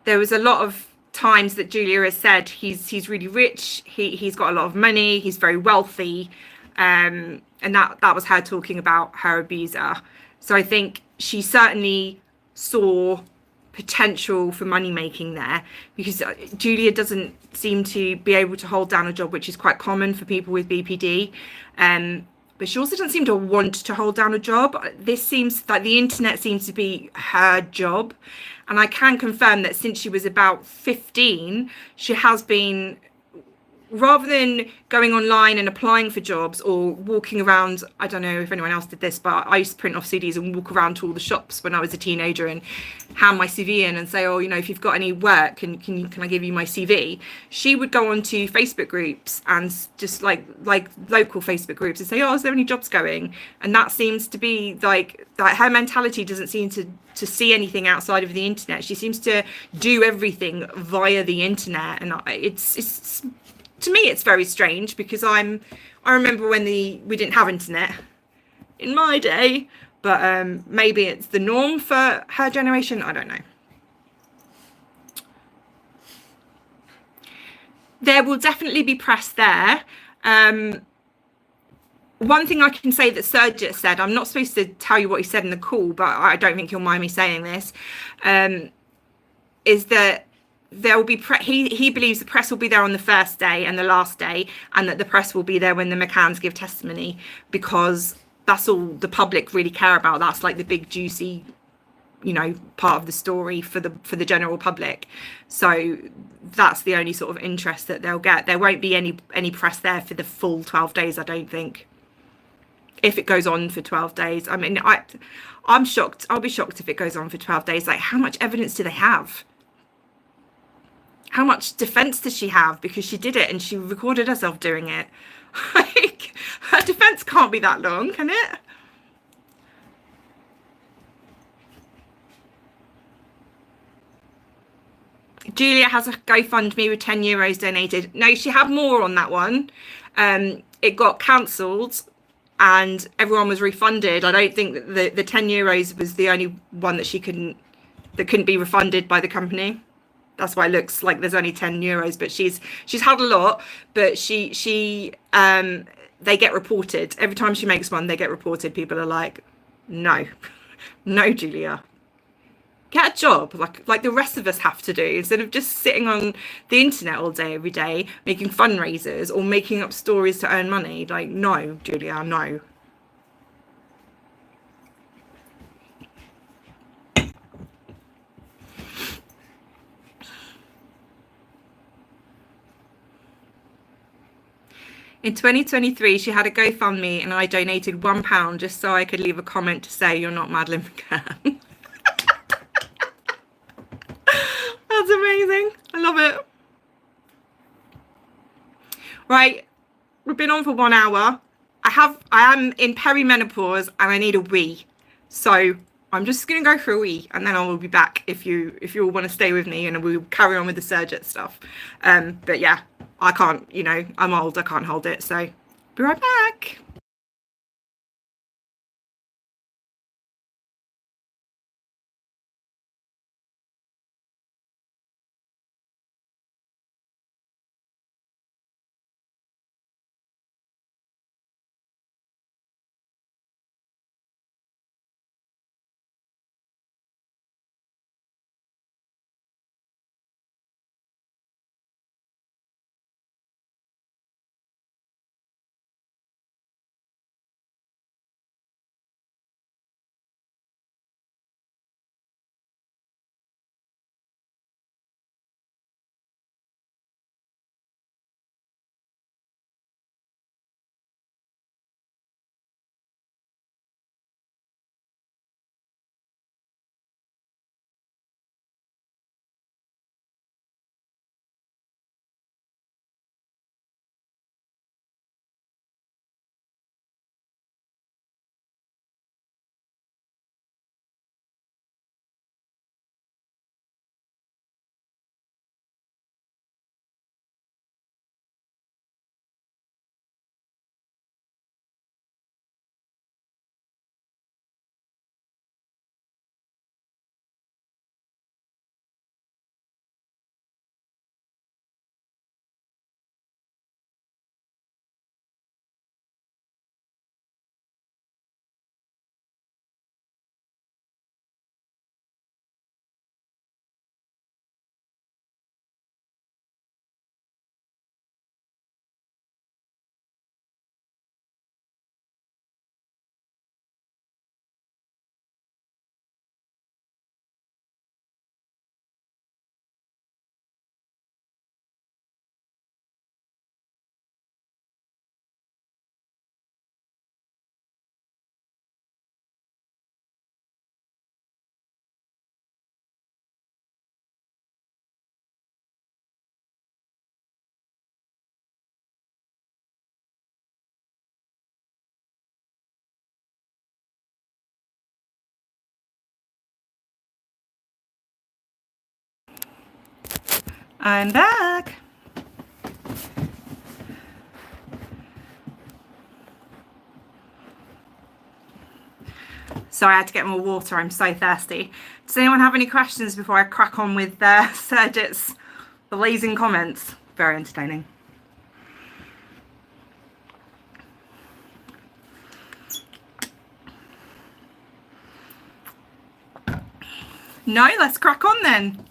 There was a lot of times that Julia has said he's really rich, he's got a lot of money, he's very wealthy, and that was her talking about her abuser. So I think she certainly saw potential for money making there, because Julia doesn't seem to be able to hold down a job, which is quite common for people with BPD, but she also doesn't seem to want to hold down a job. This seems like the internet seems to be her job. And I can confirm that since she was about 15, she has been, rather than going online and applying for jobs or walking around, I don't know if anyone else did this, but I used to print off CDs and walk around to all the shops when I was a teenager and hand my CV in and say, oh, you know, if you've got any work, can I give you my CV? She would go onto Facebook groups and just like local Facebook groups and say, oh, is there any jobs going? And that seems to be like her mentality doesn't seem to see anything outside of the internet. She seems to do everything via the internet, and it's to me it's very strange, because I remember when we didn't have internet in my day, but maybe it's the norm for her generation. I don't know. There will definitely be press there. One thing I can say that Surjit said, I'm not supposed to tell you what he said in the call, but I don't think you'll mind me saying this, is that there will be he believes the press will be there on the first day and the last day, and that the press will be there when the McCanns give testimony, because that's all the public really care about. That's like the big juicy, you know, part of the story for the general public. So that's the only sort of interest that they'll get. There won't be any press there for the full 12 days, I don't think. If it goes on for 12 days. I mean, I'm shocked. I'll be shocked if it goes on for 12 days. Like, how much evidence do they have? How much defense does she have? Because she did it and she recorded herself doing it. Like, her defense can't be that long, can it? Julia has a GoFundMe with €10 donated. No, she had more on that one. It got cancelled and everyone was refunded. I don't think that the €10 was the only one that couldn't be refunded by the company. That's why it looks like there's only €10, but she's had a lot, but they get reported. Every time she makes one, they get reported. People are like, no, Julia, get a job like the rest of us have to do, instead of just sitting on the internet all day, every day, making fundraisers or making up stories to earn money. Like, no, Julia, no. In 2023, she had a GoFundMe and I donated £1 just so I could leave a comment to say you're not Madeline McCann. That's amazing. I love it. Right, we've been on for 1 hour. I am in perimenopause and I need a wee. So I'm just gonna go for a wee and then I will be back if you all want to stay with me and we'll carry on with the Surjit stuff. But yeah, I can't, you know, I'm old, I can't hold it. So be right back. I'm back. Sorry, I had to get more water. I'm so thirsty. Does anyone have any questions before I crack on with Surjit's blazing comments? Very entertaining. No, let's crack on then.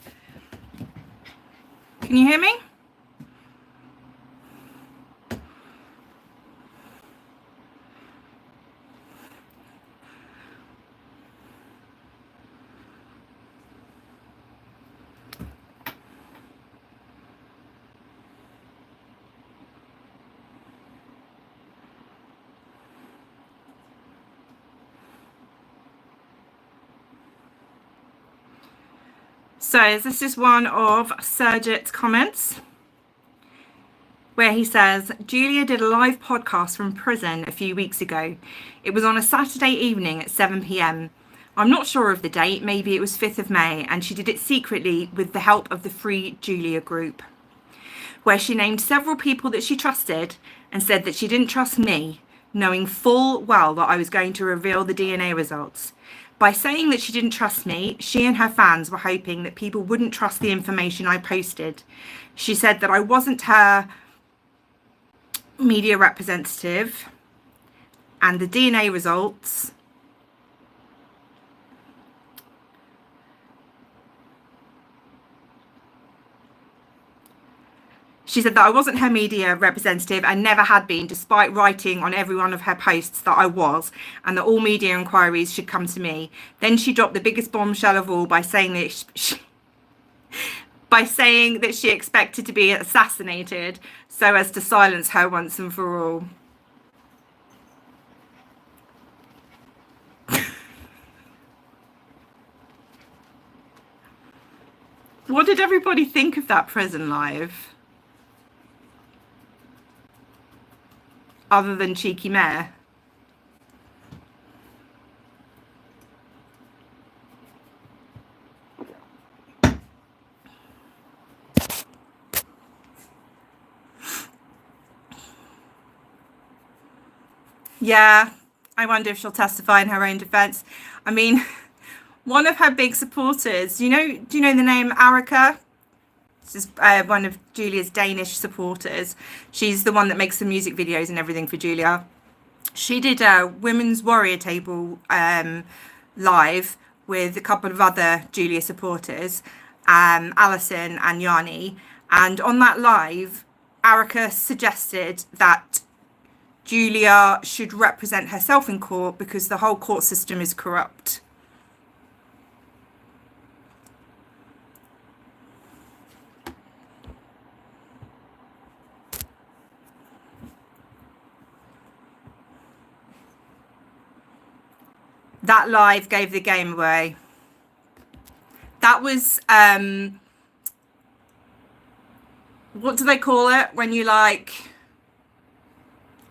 Can you hear me? So this is one of Surjit's comments where he says, Julia did a live podcast from prison a few weeks ago. It was on a Saturday evening at 7 p.m. I'm not sure of the date, maybe it was 5th of May, and she did it secretly with the help of the Free Julia group, where she named several people that she trusted and said that she didn't trust me, knowing full well that I was going to reveal the DNA results. By saying that she didn't trust me, she and her fans were hoping that people wouldn't trust the information I posted. She said that I wasn't her media representative and the DNA results She said that I wasn't her media representative and never had been, despite writing on every one of her posts that I was, and that all media inquiries should come to me. Then she dropped the biggest bombshell of all by saying that by saying that she expected to be assassinated so as to silence her once and for all. What did everybody think of that prison live? Other than Cheeky Mare? Yeah, I wonder if she'll testify in her own defence. I mean, one of her big supporters, do you know the name Arika? This is one of Julia's Danish supporters. She's the one that makes the music videos and everything for Julia. She did a Women's Warrior Table live with a couple of other Julia supporters, Alison and Yanni. And on that live, Arika suggested that Julia should represent herself in court because the whole court system is corrupt. That live gave the game away. That was, what do they call it when you like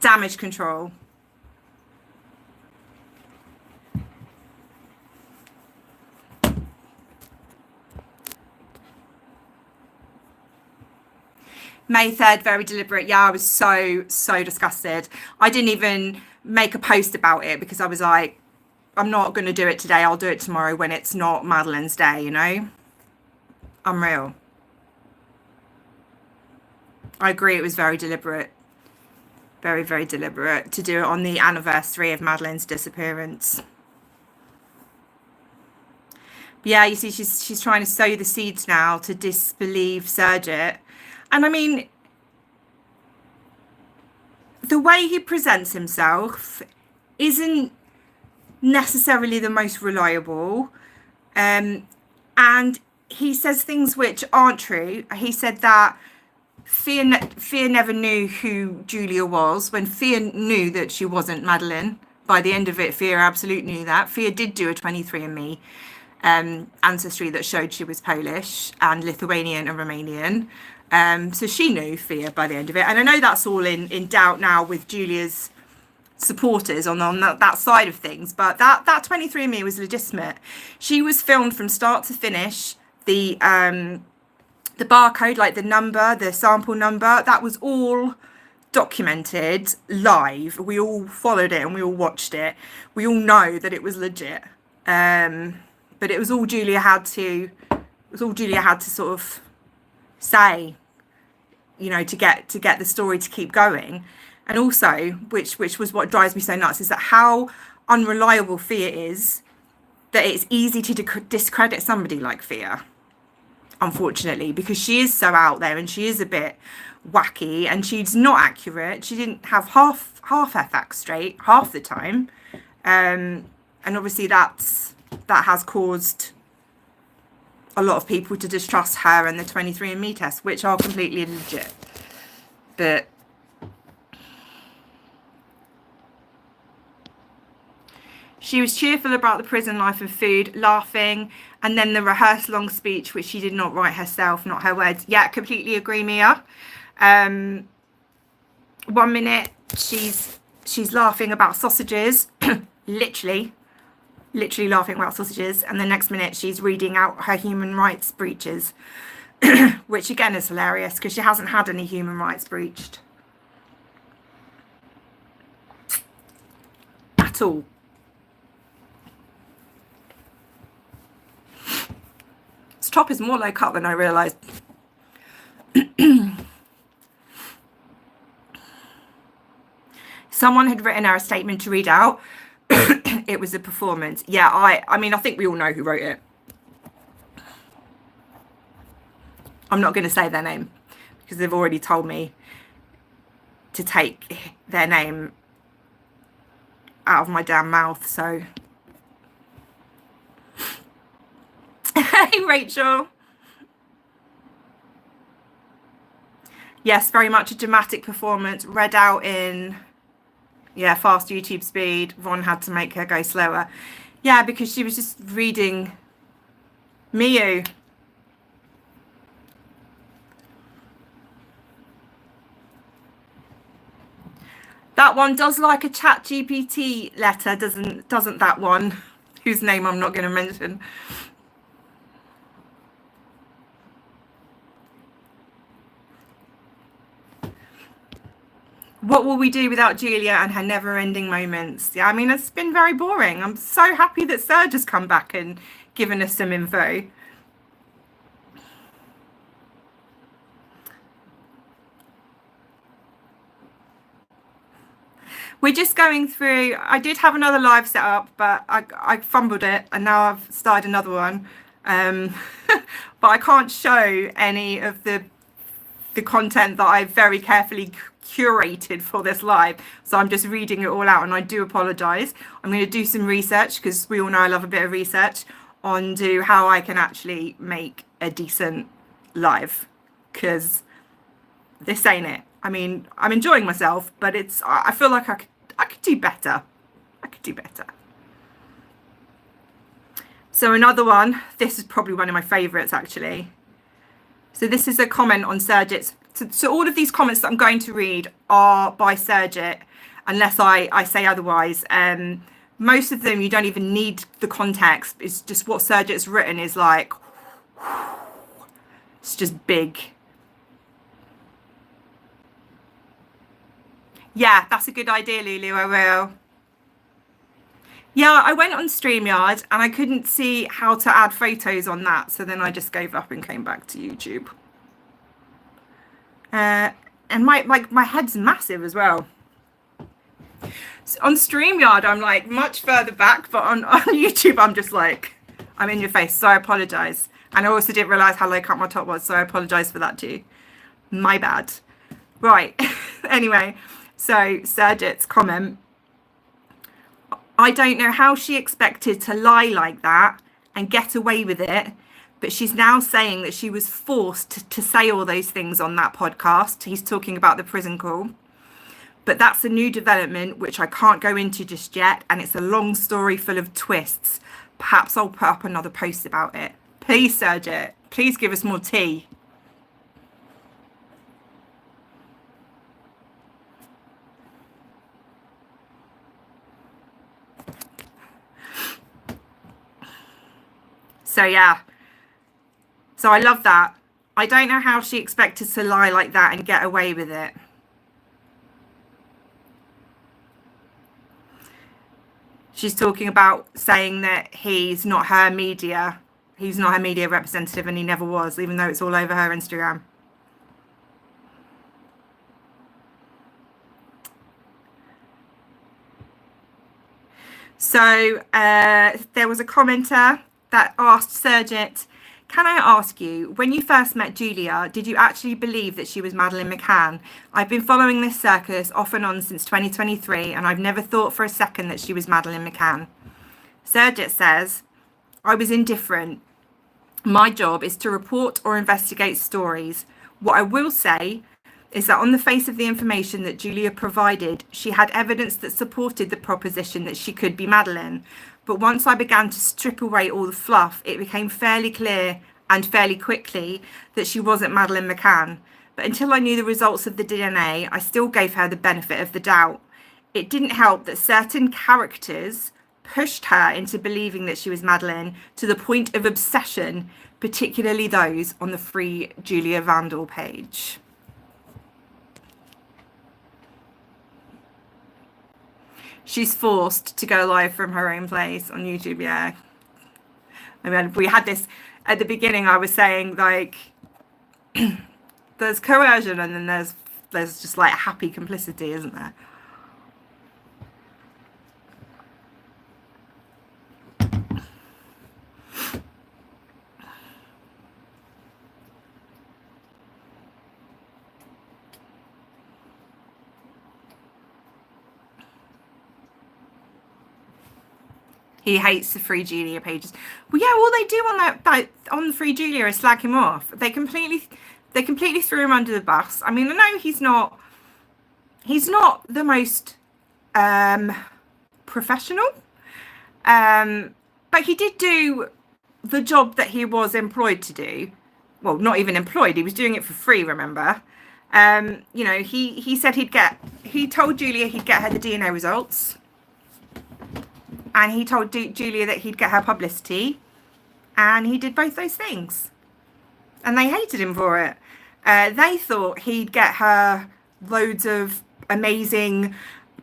damage control? May 3rd, very deliberate. Yeah, I was so disgusted. I didn't even make a post about it because I was like, I'm not going to do it today. I'll do it tomorrow when it's not Madeline's day, you know? Unreal. I agree, it was very deliberate. Very deliberate to do it on the anniversary of Madeline's disappearance. But yeah, you see, she's trying to sow the seeds now to disbelieve Surjit. And I mean, the way he presents himself isn't necessarily the most reliable, and he says things which aren't true. He said that Fia never knew who Julia was, when Fia knew that she wasn't Madeline. By the end of it, Fia absolutely knew that. Fia did do a 23andMe ancestry that showed she was Polish and Lithuanian and Romanian. So she knew Fia by the end of it. And I know that's all in doubt now with Julia's supporters on that side of things, but that 23andMe was legitimate. She was filmed from start to finish. The barcode, like the number, the sample number, that was all documented live. We all followed it and we all watched it. We all know that it was legit. But it was all Julia had to sort of say, you know, to get the story to keep going. And also, which was what drives me so nuts, is that how unreliable Fia is, that it's easy to discredit somebody like Fia, unfortunately, because she is so out there and she is a bit wacky and she's not accurate. She didn't have half her facts straight half the time. And obviously that has caused a lot of people to distrust her and the 23andMe test, which are completely legit. But she was cheerful about the prison life and food, laughing, and then the rehearsed long speech, which she did not write herself, not her words. Yeah, completely agree, Mia. 1 minute she's laughing about sausages, literally laughing about sausages, and the next minute she's reading out her human rights breaches, which again is hilarious because she hasn't had any human rights breached at all. This top is more low cut than I realised. Someone had written her a statement to read out. It was a performance. Yeah, I mean, I think we all know who wrote it. I'm not going to say their name because they've already told me to take their name out of my damn mouth, so. Hey, Rachel. Yes, very much a dramatic performance, read out in, yeah, fast YouTube speed. Ron had to make her go slower. Yeah, because she was just reading Miyu. That one does like a chat GPT letter, doesn't that one? Whose name I'm not going to mention. What will we do without Julia and her never-ending moments? Yeah, I mean, it's been very boring. I'm so happy that Serge has come back and given us some info. We're just going through. I did have another live set up, but I fumbled it, and now I've started another one. But I can't show any of the content that I've very carefully curated for this live. So I'm just reading it all out, and I do apologise. I'm going to do some research, because we all know I love a bit of research, on how I can actually make a decent live, because this ain't it. I mean, I'm enjoying myself, but I feel like I could do better. I could do better. So another one, this is probably one of my favourites actually. So this is a comment on Surjit's. So all of these comments that I'm going to read are by Surjit, unless I say otherwise. Most of them you don't even need the context. It's just what Surjit's written is like, it's just big. Yeah, that's a good idea, Lulu, I will. Yeah, I went on StreamYard and I couldn't see how to add photos on that. So then I just gave up and came back to YouTube. And my head's massive as well. So on StreamYard, I'm like much further back, but on YouTube, I'm just like, I'm in your face. So I apologise. And I also didn't realise how low cut my top was. So I apologise for that too. My bad. Right. Anyway. So Surjit's comment, I don't know how she expected to lie like that and get away with it, but she's now saying that she was forced to say all those things on that podcast. He's talking about the prison call. But that's a new development, which I can't go into just yet, and it's a long story full of twists. Perhaps I'll put up another post about it. Please, Surjit, please give us more tea. So yeah, so I love that. I don't know how she expected to lie like that and get away with it. She's talking about saying that he's not her media representative, and he never was, even though it's all over her Instagram. So there was a commenter that asked Surjit, can I ask you, when you first met Julia, did you actually believe that she was Madeleine McCann? I've been following this circus off and on since 2023, and I've never thought for a second that she was Madeleine McCann. Surjit says, I was indifferent. My job is to report or investigate stories. What I will say is that on the face of the information that Julia provided, she had evidence that supported the proposition that she could be Madeleine. But once I began to strip away all the fluff, it became fairly clear and fairly quickly that she wasn't Madeleine McCann. But until I knew the results of the DNA, I still gave her the benefit of the doubt. It didn't help that certain characters pushed her into believing that she was Madeleine to the point of obsession, particularly those on the Free Julia Wandelt page. She's forced to go live from her own place on YouTube, yeah. I mean, we had this at the beginning. I was saying, like, there's coercion and then there's just like happy complicity, isn't there? He hates the Free Julia pages. Well, yeah, all they do on that on the Free Julia is slag him off. They They completely threw him under the bus. I mean, I know he's not the most professional, but he did do the job that he was employed to do. Well, not even employed, he was doing it for free, remember? You know, he said he told Julia he'd get her the DNA results, and he told Julia that he'd get her publicity, and he did both those things, and they hated him for it. They thought he'd get her loads of amazing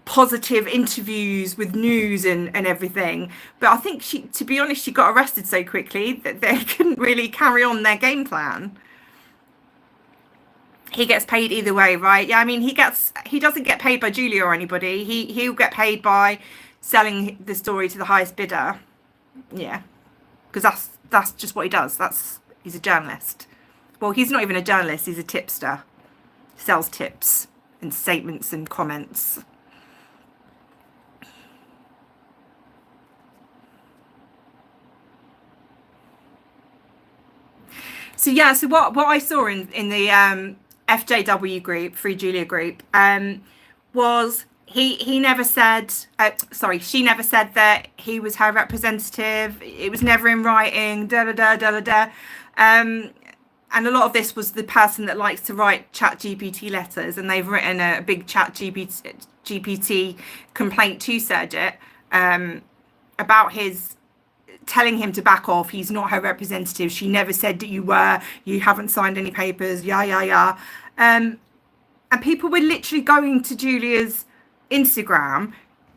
positive interviews with news and everything, but I think to be honest, she got arrested so quickly that they couldn't really carry on their game plan. He gets paid either way, right? Yeah, I mean, he doesn't get paid by Julia or anybody. He'll get paid by selling the story to the highest bidder. Yeah, because that's just what he does. He's a journalist. Well, he's not even a journalist, he's a tipster. Sells tips and statements and comments. So yeah, so what I saw in the FJW group, Free Julia group, was he never said, she never said that he was her representative. It was never in writing, and a lot of this was the person that likes to write ChatGPT letters, and they've written a big ChatGPT complaint to Surjit about his telling him to back off. He's not her representative. She never said that you haven't signed any papers, and people were literally going to Julia's Instagram,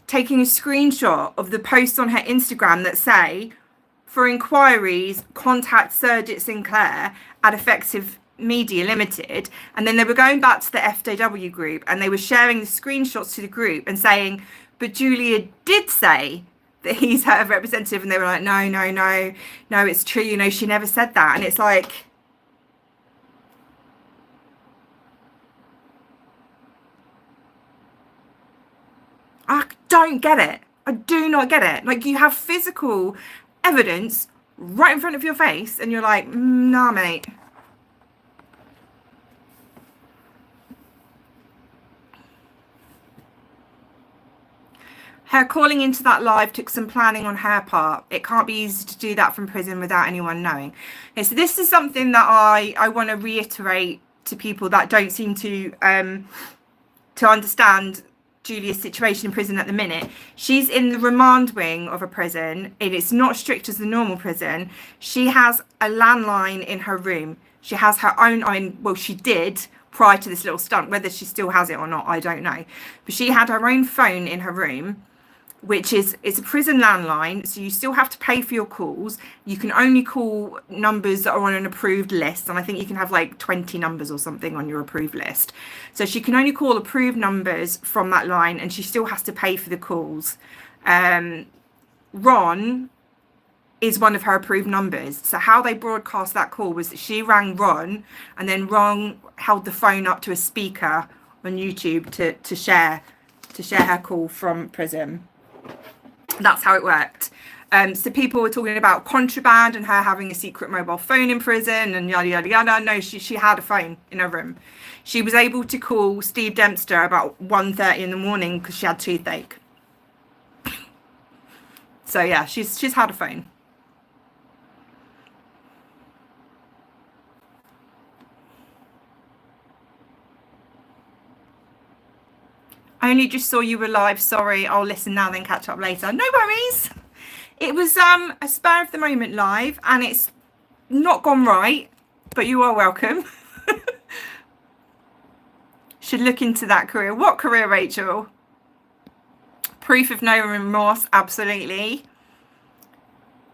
taking a screenshot of the posts on her Instagram that say, for inquiries, contact Surjit Singh Clair at Effective Media Limited. And then they were going back to the FJW group and they were sharing the screenshots to the group and saying, but Julia did say that he's her representative. And they were like, no, it's true. You know, she never said that. And it's like, I don't get it. I do not get it. Like, you have physical evidence right in front of your face and you're like, nah, mate. Her calling into that live took some planning on her part. It can't be easy to do that from prison without anyone knowing. Okay, so this is something that I want to reiterate to people that don't seem to understand Julia's situation in prison at the minute. She's in the remand wing of a prison, and it's not strict as the normal prison. She has a landline in her room. She has her own, well, she did prior to this little stunt. Whether she still has it or not, I don't know. But she had her own phone in her room, which it's a prison landline, so you still have to pay for your calls. You can only call numbers that are on an approved list, and I think you can have like 20 numbers or something on your approved list. So she can only call approved numbers from that line, and she still has to pay for the calls. Ron is one of her approved numbers. So how they broadcast that call was that she rang Ron, and then Ron held the phone up to a speaker on YouTube to share her call from prison. That's how it worked. So people were talking about contraband and her having a secret mobile phone in prison and yada yada yada. No, she had a phone in her room. She was able to call Steve Dempster about 1:30 in the morning because she had toothache. So yeah, she's had a phone. Only just saw you were live. Sorry, I'll listen now, then catch up later. No worries. It was a spur of the moment live, and it's not gone right, but you are welcome. Should look into that career. What career, Rachel? Proof of no remorse, absolutely.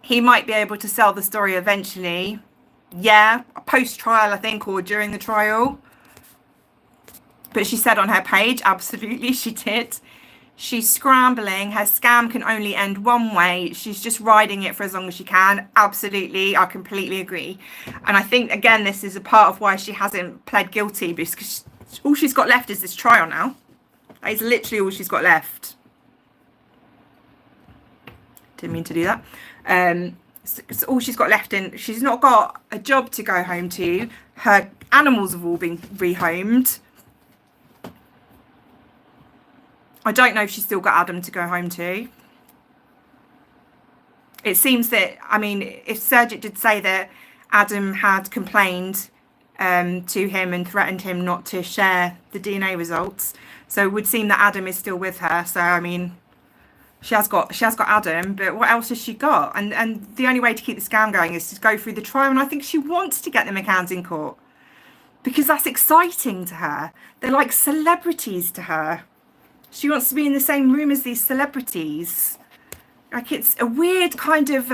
He might be able to sell the story eventually. Yeah, post-trial, I think, or during the trial. But she said on her page, absolutely, she did. She's scrambling. Her scam can only end one way. She's just riding it for as long as she can. Absolutely, I completely agree. And I think, again, this is a part of why she hasn't pled guilty, because all she's got left is this trial now. That is literally all she's got left. Didn't mean to do that. So all she's got left she's not got a job to go home to. Her Animals have all been rehomed. I don't know if she's still got Adam to go home to. It seems that, I mean, if Serge did say that Adam had complained to him and threatened him not to share the DNA results, so it would seem that Adam is still with her. So I mean, she has got Adam, but what else has she got? And the only way to keep the scam going is to go through the trial. And I think she wants to get the McCanns in court because that's exciting to her. They're like celebrities to her. She wants to be in the same room as these celebrities. Like, it's a weird kind of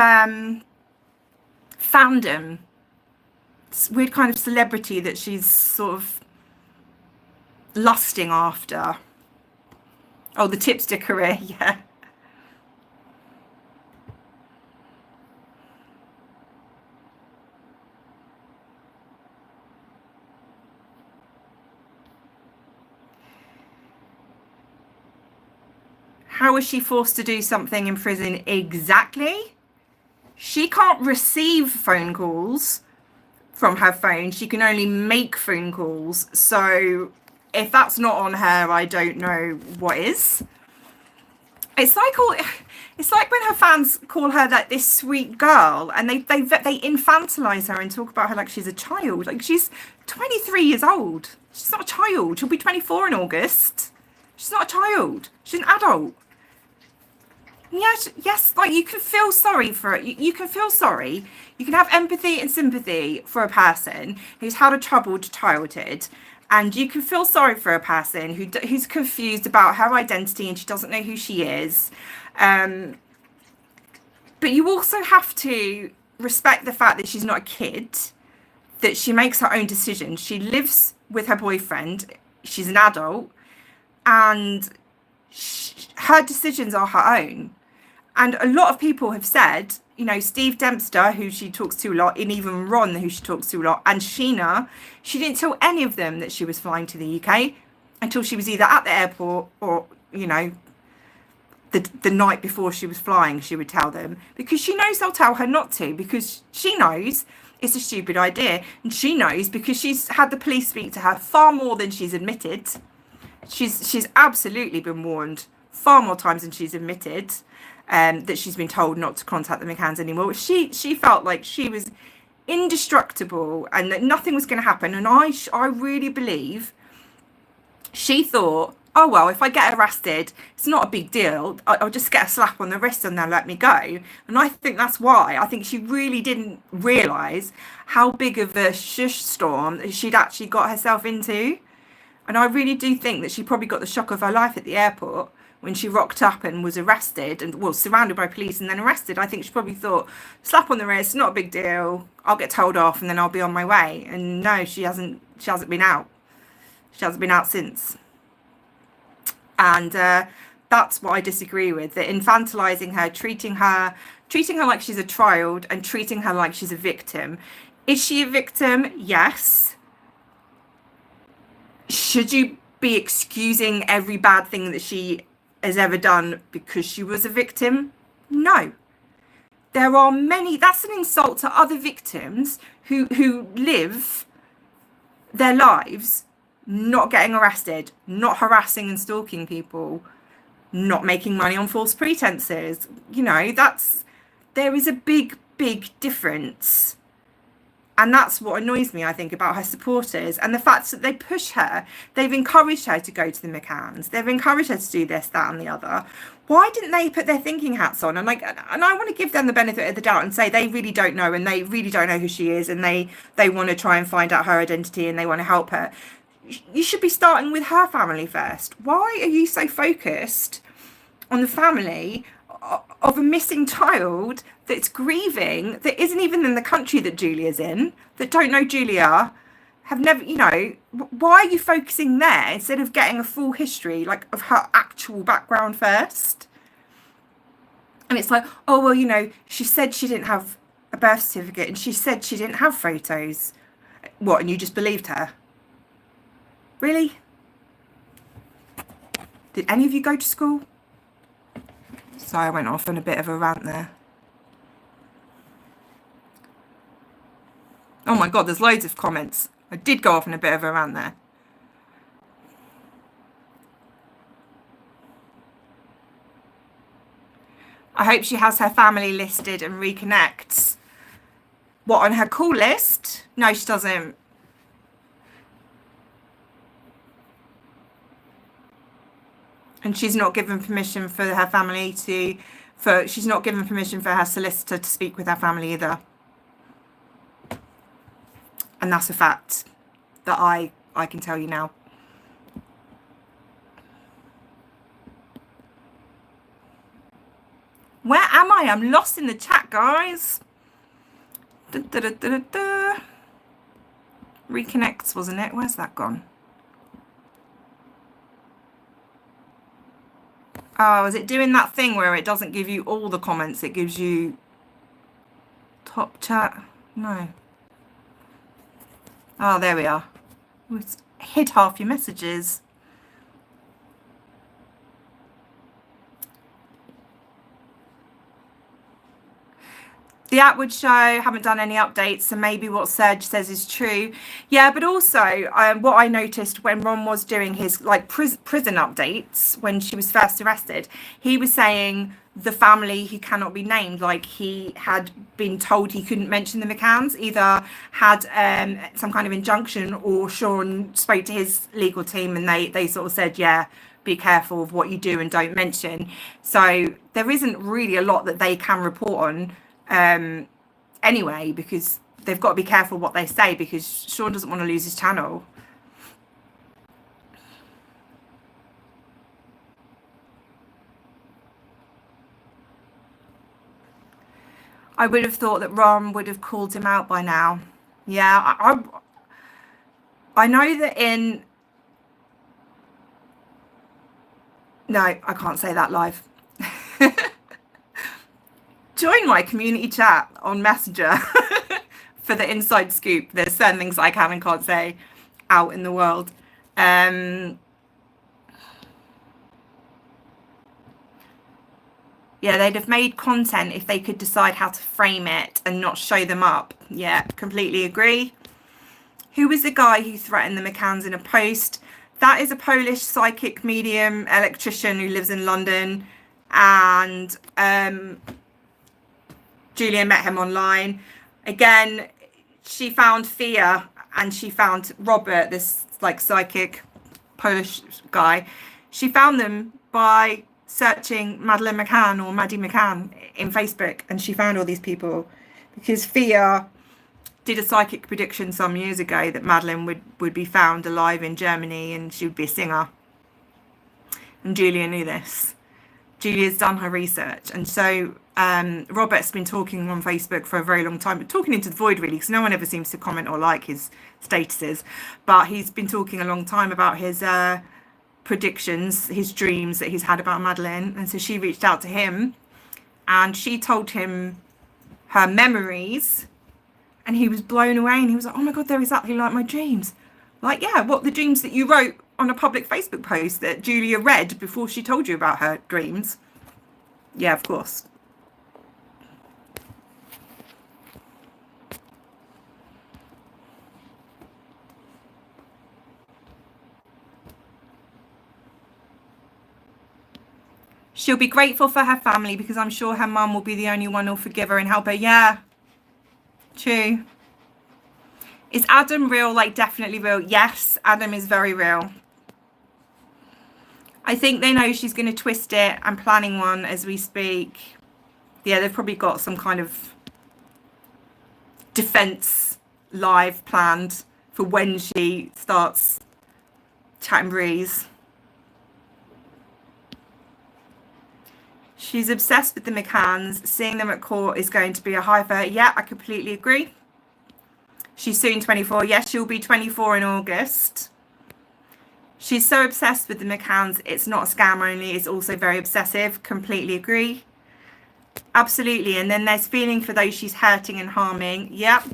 fandom. It's a weird kind of celebrity that she's sort of lusting after. Oh, the tipster career, yeah. How is she forced to do something in prison exactly? She can't receive phone calls from her phone. She can only make phone calls. So if that's not on her, I don't know what is. It's like when her fans call her that this sweet girl, and they infantilize her and talk about her like she's a child. Like, she's 23 years old. She's not a child. She'll be 24 in August. She's not a child. She's an adult. Yes, like, you can feel sorry for it. You can feel sorry. You can have empathy and sympathy for a person who's had a troubled childhood, and you can feel sorry for a person who's confused about her identity and she doesn't know who she is. But you also have to respect the fact that she's not a kid, that she makes her own decisions. She lives with her boyfriend. She's an adult, and her decisions are her own. And a lot of people have said, you know, Steve Dempster, who she talks to a lot, and even Ron, who she talks to a lot, and Sheena, she didn't tell any of them that she was flying to the UK until she was either at the airport or, you know, the night before she was flying, she would tell them, because she knows they'll tell her not to, because she knows it's a stupid idea. And she knows because she's had the police speak to her far more than she's admitted. She's absolutely been warned far more times than she's admitted. That she's been told not to contact the McCanns anymore. She felt like she was indestructible and that nothing was going to happen. And I really believe she thought, oh, well, if I get arrested, it's not a big deal. I'll just get a slap on the wrist and they'll let me go. And I think that's why. I think she really didn't realise how big of a shush storm that she'd actually got herself into. And I really do think that she probably got the shock of her life at the airport when she rocked up and was arrested and was surrounded by police and then arrested. I think she probably thought, slap on the wrist, not a big deal. I'll get told off and then I'll be on my way. And no, she hasn't been out. She hasn't been out since. And that's what I disagree with, that infantilizing her, treating her like she's a child and treating her like she's a victim. Is she a victim? Yes. Should you be excusing every bad thing that she has ever done because she was a victim? No. There are many, that's an insult to other victims who live their lives not getting arrested, not harassing and stalking people, not making money on false pretenses. You know, there is a big difference. And that's what annoys me, I think, about her supporters, and the fact that they push her. They've encouraged her to go to the McCanns. They've encouraged her to do this, that, and the other. Why didn't they put their thinking hats on? And I want to give them the benefit of the doubt and say they really don't know, and they really don't know who she is, and they want to try and find out her identity, and they want to help her. You should be starting with her family first. Why are you so focused on the family of a missing child that's grieving, that isn't even in the country that Julia's in, that don't know Julia, have never, you know, why are you focusing there instead of getting a full history, like, of her actual background first? And it's like, oh, well, you know, she said she didn't have a birth certificate and she said she didn't have photos. What, and you just believed her? Really? Did any of you go to school? So I went off on a bit of a rant there. Oh my God, there's loads of comments. I did go off on a bit of a rant there. I hope she has her family listed and reconnects. What, on her call list? No, she doesn't. And she's not given permission for her family to, she's not given permission for her solicitor to speak with her family either. And that's a fact that I can tell you now. Where am I? I'm lost in the chat, guys. Reconnects, wasn't it? Where's that gone? Oh, is it doing that thing where it doesn't give you all the comments? It gives you top chat? No. Oh, there we are. It's hid half your messages. The app would show, haven't done any updates, so maybe what Serge says is true. Yeah, but also what I noticed when Ron was doing his like prison updates when she was first arrested, he was saying the family who cannot be named, like he had been told he couldn't mention the McCanns, either had some kind of injunction or Sean spoke to his legal team and they sort of said, yeah, be careful of what you do and don't mention. So there isn't really a lot that they can report on. Anyway, because they've got to be careful what they say because Sean doesn't want to lose his channel. I would have thought that Ron would have called him out by now. Yeah, I know that in... No, I can't say that live. Join my community chat on Messenger for the inside scoop. There's certain things I can and can't say out in the world. Yeah, they'd have made content if they could decide how to frame it and not show them up. Yeah, completely agree. Who was the guy who threatened the McCanns in a post? That is a Polish psychic medium electrician who lives in London. And Julia met him online. Again, she found Fia and she found Robert, this like psychic Polish guy. She found them by searching Madeleine McCann or Maddie McCann in Facebook, and she found all these people because Fia did a psychic prediction some years ago that Madeleine would be found alive in Germany and she would be a singer. And Julia knew this. Julia's done her research, and so Robert's been talking on Facebook for a very long time, but talking into the void really, because no one ever seems to comment or like his statuses. But he's been talking a long time about his predictions, his dreams that he's had about Madeleine, and so she reached out to him, and she told him her memories, and he was blown away, and he was like, "Oh my God, they're exactly like my dreams." Like, yeah, what, the dreams that you wrote on a public Facebook post that Julia read before she told you about her dreams? Yeah, of course. She'll be grateful for her family because I'm sure her mum will be the only one who'll forgive her and help her. Yeah, true. Is Adam real? Like, definitely real. Yes, Adam is very real. I think they know she's going to twist it. I'm planning one as we speak. Yeah, they've probably got some kind of defense live planned for when she starts chatting breeze. She's obsessed with the McCanns. Seeing them at court is going to be a high for her. Yeah, I completely agree. She's soon 24. Yes, she'll be 24 in August. She's so obsessed with the McCanns. It's not a scam only. It's also very obsessive. Completely agree. Absolutely. And then there's feeling for those she's hurting and harming. Yep.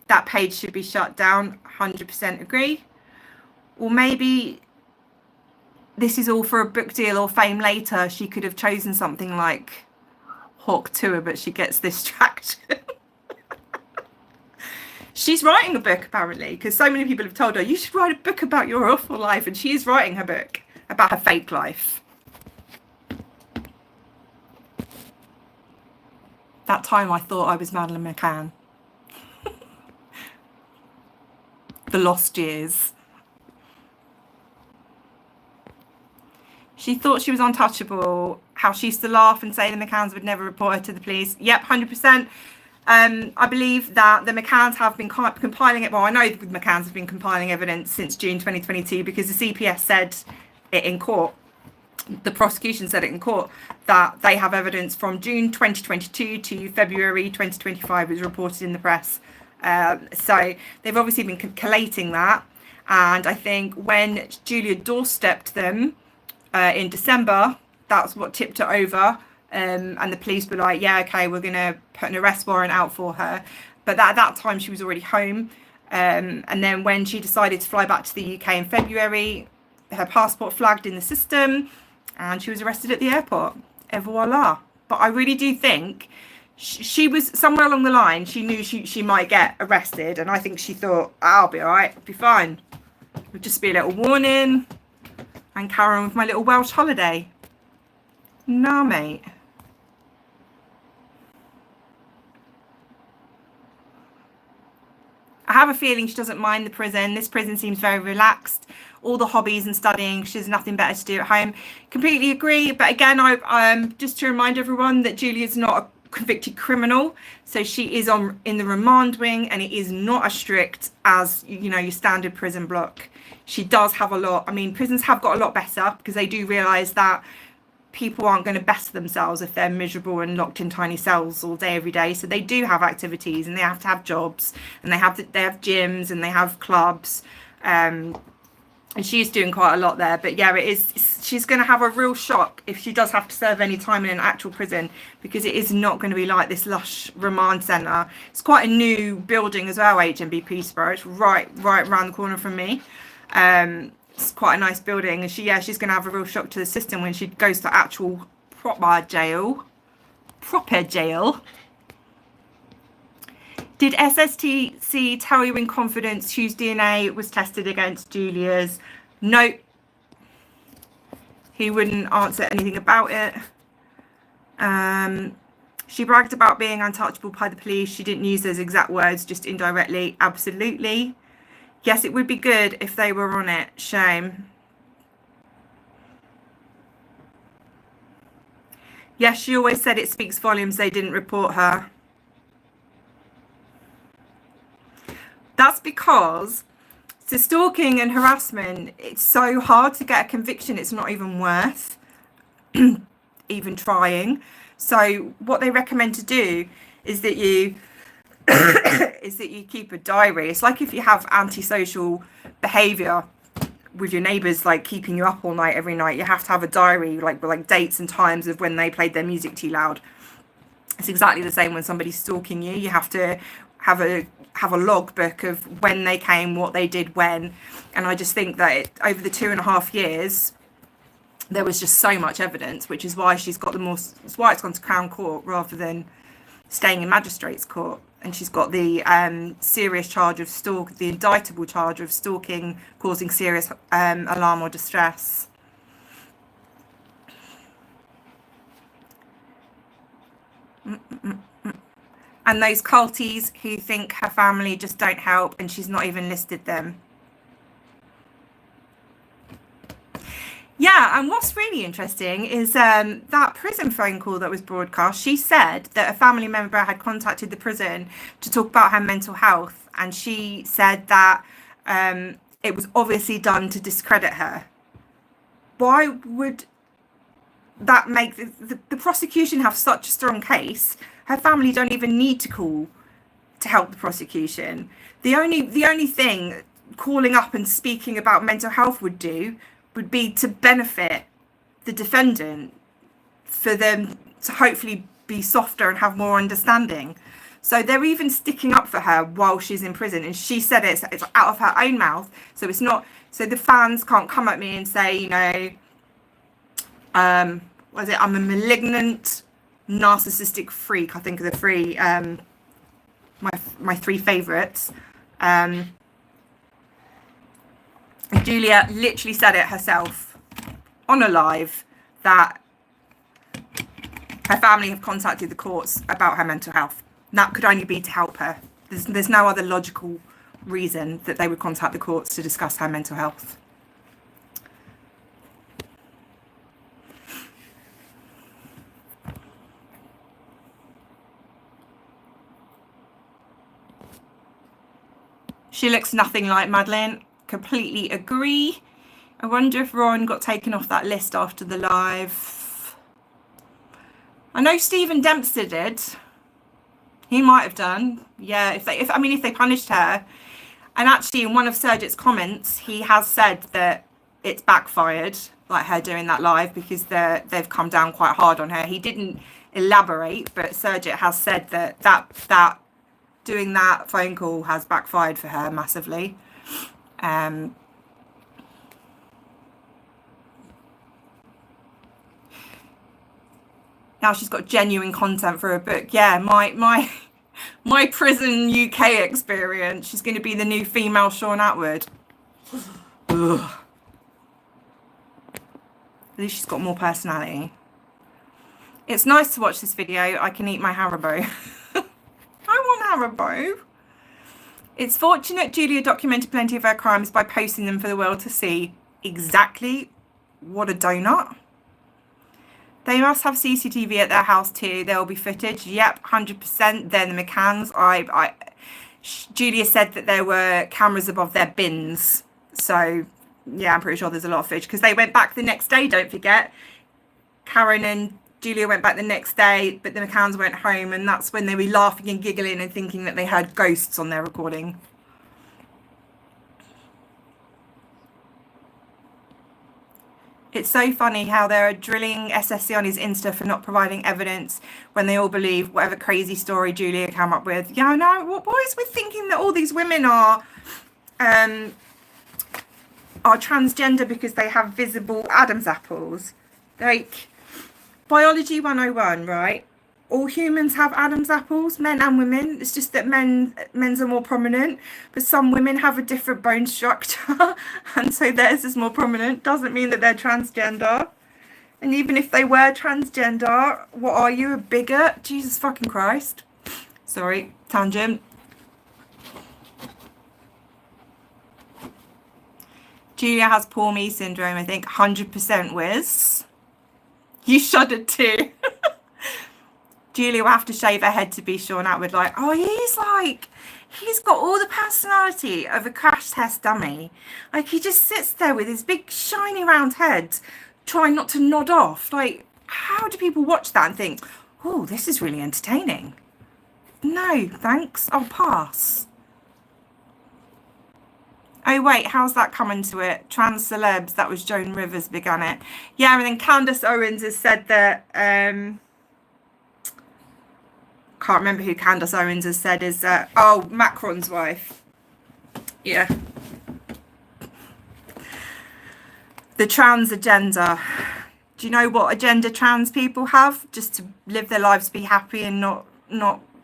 That page should be shut down. 100% agree. Or maybe this is all for a book deal or fame later. She could have chosen something like Hawk Tour, but she gets this traction. She's writing a book, apparently, because so many people have told her, you should write a book about your awful life. And she is writing her book about her fake life. That time I thought I was Madeleine McCann. The lost years. She thought she was untouchable. How she used to laugh and say the McCanns would never report her to the police. Yep, 100%. I believe that the McCanns have been compiling it. Well, I know the McCanns have been compiling evidence since June 2022 because the CPS said it in court. The prosecution said it in court that they have evidence from June 2022 to February 2025. It was reported in the press. So they've obviously been collating that. And I think when Julia doorstepped them in December, that's what tipped it over. And the police were like, yeah, okay, we're going to put an arrest warrant out for her. But at that time, she was already home. And then when she decided to fly back to the UK in February, her passport flagged in the system and she was arrested at the airport. Et voila. But I really do think she was somewhere along the line. She knew she might get arrested. And I think she thought, I'll be all right, I'll be fine. It'll just be a little warning and carry on with my little Welsh holiday. Nah, mate. I have a feeling she doesn't mind the prison. This prison seems very relaxed. All the hobbies and studying, she has nothing better to do at home. Completely agree. But again, I just to remind everyone that Julia's not a convicted criminal. So she is in the remand wing, and it is not as strict as, you know, your standard prison block. She does have a lot. I mean, prisons have got a lot better because they do realise that people aren't going to better themselves if they're miserable and locked in tiny cells all day every day. So they do have activities, and they have to have jobs, and they have gyms, and they have clubs, and she's doing quite a lot there. But yeah, she's going to have a real shock if she does have to serve any time in an actual prison, because it is not going to be like this lush remand centre. It's quite a new building as well, HMB Peterborough. It's right around the corner from me. It's quite a nice building, and she's going to have a real shock to the system when she goes to actual proper jail. Did SSTC tell you in confidence whose DNA was tested against Julia's? No, he wouldn't answer anything about it. She bragged about being untouchable by the police. She didn't use those exact words, just indirectly. Absolutely. Yes, it would be good if they were on it. Shame. Yes, she always said it speaks volumes they didn't report her. That's because to stalking and harassment, it's so hard to get a conviction. It's not even worth even trying. So what they recommend to do is that you keep a diary. It's like if you have antisocial behavior with your neighbors, like keeping you up all night every night, you have to have a diary, like dates and times of when they played their music too loud. It's exactly the same when somebody's stalking you. You have to have a logbook of when they came, what they did when. And I just think that over the 2.5 years, there was just so much evidence, which is why it's why it's gone to Crown Court rather than staying in Magistrates Court. And she's got the serious charge of the indictable charge of stalking, causing serious alarm or distress. And those culties who think her family just don't help, and she's not even listed them. Yeah, and what's really interesting is that prison phone call that was broadcast. She said that a family member had contacted the prison to talk about her mental health, and she said that it was obviously done to discredit her. Why would that make the prosecution have such a strong case? Her family don't even need to call to help the prosecution. The only thing calling up and speaking about mental health would be to benefit the defendant, for them to hopefully be softer and have more understanding. So they're even sticking up for her while she's in prison, and she said it's out of her own mouth. So it's not, so the fans can't come at me and say, you know, I'm a malignant narcissistic freak. I think are the three my 3 favorites. Julia literally said it herself on a live that her family have contacted the courts about her mental health. That could only be to help her. There's no other logical reason that they would contact the courts to discuss her mental health. She looks nothing like Madeleine. Completely agree. I wonder if Ron got taken off that list after the live. I know Stephen Dempster did. He might have done. Yeah, if they punished her. And actually, in one of Surjit's comments, he has said that it's backfired, like her doing that live, because they've come down quite hard on her. He didn't elaborate, but Surjit has said that doing that phone call has backfired for her massively. Now she's got genuine content for a book. Yeah, my prison UK experience. She's going to be the new female Sean Atwood. Ugh. At least she's got more personality. It's nice to watch this video. I can eat my Haribo. I want Haribo. It's fortunate Julia documented plenty of her crimes by posting them for the world to see. Exactly. What a donut. They must have CCTV at their house too. There will be footage. Yep, 100%. They're the McCanns. Julia said that there were cameras above their bins. So, yeah, I'm pretty sure there's a lot of footage because they went back the next day, don't forget. Karen and Julia went back the next day, but the McCanns went home, and that's when they were laughing and giggling and thinking that they heard ghosts on their recording. It's so funny how they're drilling SSC on his Insta for not providing evidence when they all believe whatever crazy story Julia came up with. Yeah, I know. What is with thinking that all these women are transgender because they have visible Adam's apples? Like, biology 101, right? All humans have Adam's apples, men and women. It's just that men's are more prominent, but some women have a different bone structure, and so theirs is more prominent. Doesn't mean that they're transgender. And even if they were transgender, what are you, a bigot? Jesus fucking Christ. Sorry, tangent. Julia has poor me syndrome, I think. 100% Wiz. You shuddered too. Julia will have to shave her head to be Sean Atwood. Like, oh, he's got all the personality of a crash test dummy. Like, he just sits there with his big shiny round head, trying not to nod off. Like, how do people watch that and think, oh, this is really entertaining? No, thanks. I'll pass. Oh, wait, how's that coming to it? Trans celebs, that was Joan Rivers began it. Yeah, and then Candace Owens has said that... can't remember who Candace Owens has said is Macron's wife. Yeah. The trans agenda. Do you know what agenda trans people have? Just to live their lives, be happy, and not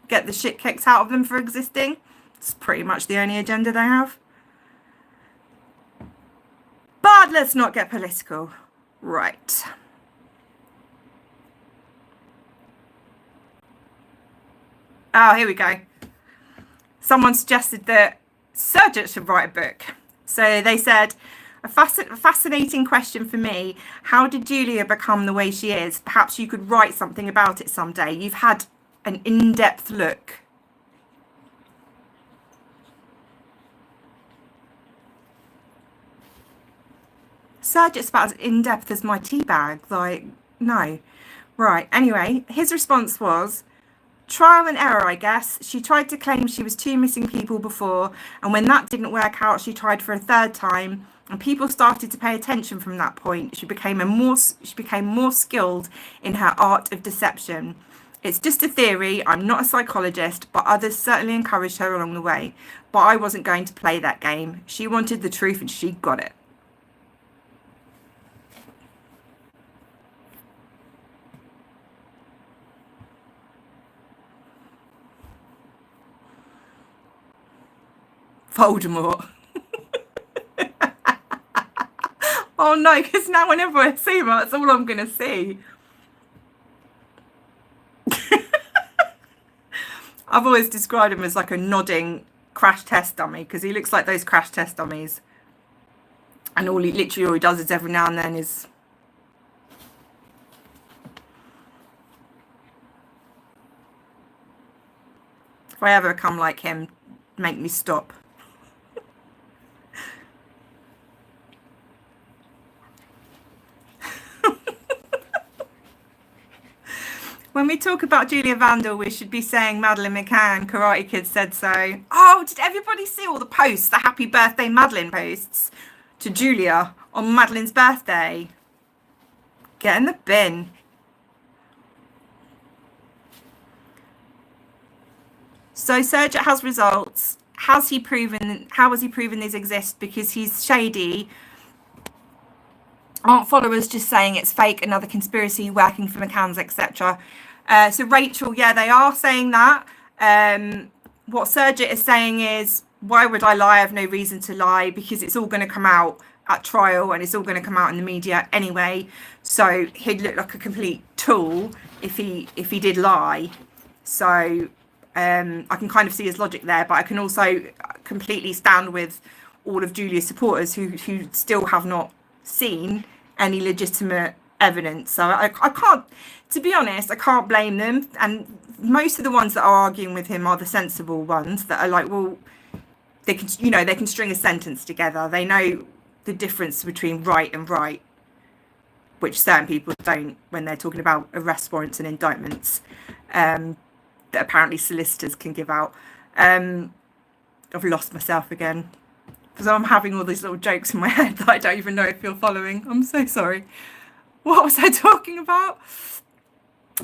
get the shit kicked out of them for existing. It's pretty much the only agenda they have. But let's not get political. Right. Oh, here we go. Someone suggested that Serge should write a book. So they said, a fascinating question for me. How did Julia become the way she is? Perhaps you could write something about it someday. You've had an in-depth look. Serge, it's about as in-depth as my tea bag. Like, no. Right. Anyway, his response was, trial and error, I guess. She tried to claim she was 2 missing people before, and when that didn't work out, she tried for a third time, and people started to pay attention from that point. She became more skilled in her art of deception. It's just a theory. I'm not a psychologist, but others certainly encouraged her along the way. But I wasn't going to play that game. She wanted the truth, and she got it. Voldemort. Oh no, because now whenever I see him, that's all I'm going to see. I've always described him as like a nodding crash test dummy, because he looks like those crash test dummies. And all he does is every now and then is... If I ever become like him, make me stop. When we talk about Julia Wandelt, we should be saying Madeleine McCann, Karate Kid said so. Oh, did everybody see all the posts, the happy birthday Madeleine posts to Julia on Madeleine's birthday? Get in the bin. So Serge has results. How has he proven these exist? Because he's shady. Aren't followers just saying it's fake, another conspiracy working for McCann's, etc.? So Rachel, yeah, they are saying that. What Surjit is saying is, why would I lie? I have no reason to lie, because it's all going to come out at trial and it's all going to come out in the media anyway. So he'd look like a complete tool if he did lie. So I can kind of see his logic there, but I can also completely stand with all of Julia's supporters who still have not seen any legitimate evidence. So I can't, to be honest, I can't blame them. And most of the ones that are arguing with him are the sensible ones that are like, well, they can string a sentence together. They know the difference between right and right, which certain people don't when they're talking about arrest warrants and indictments that apparently solicitors can give out. I've lost myself again, because I'm having all these little jokes in my head that I don't even know if you're following. I'm so sorry. What was I talking about?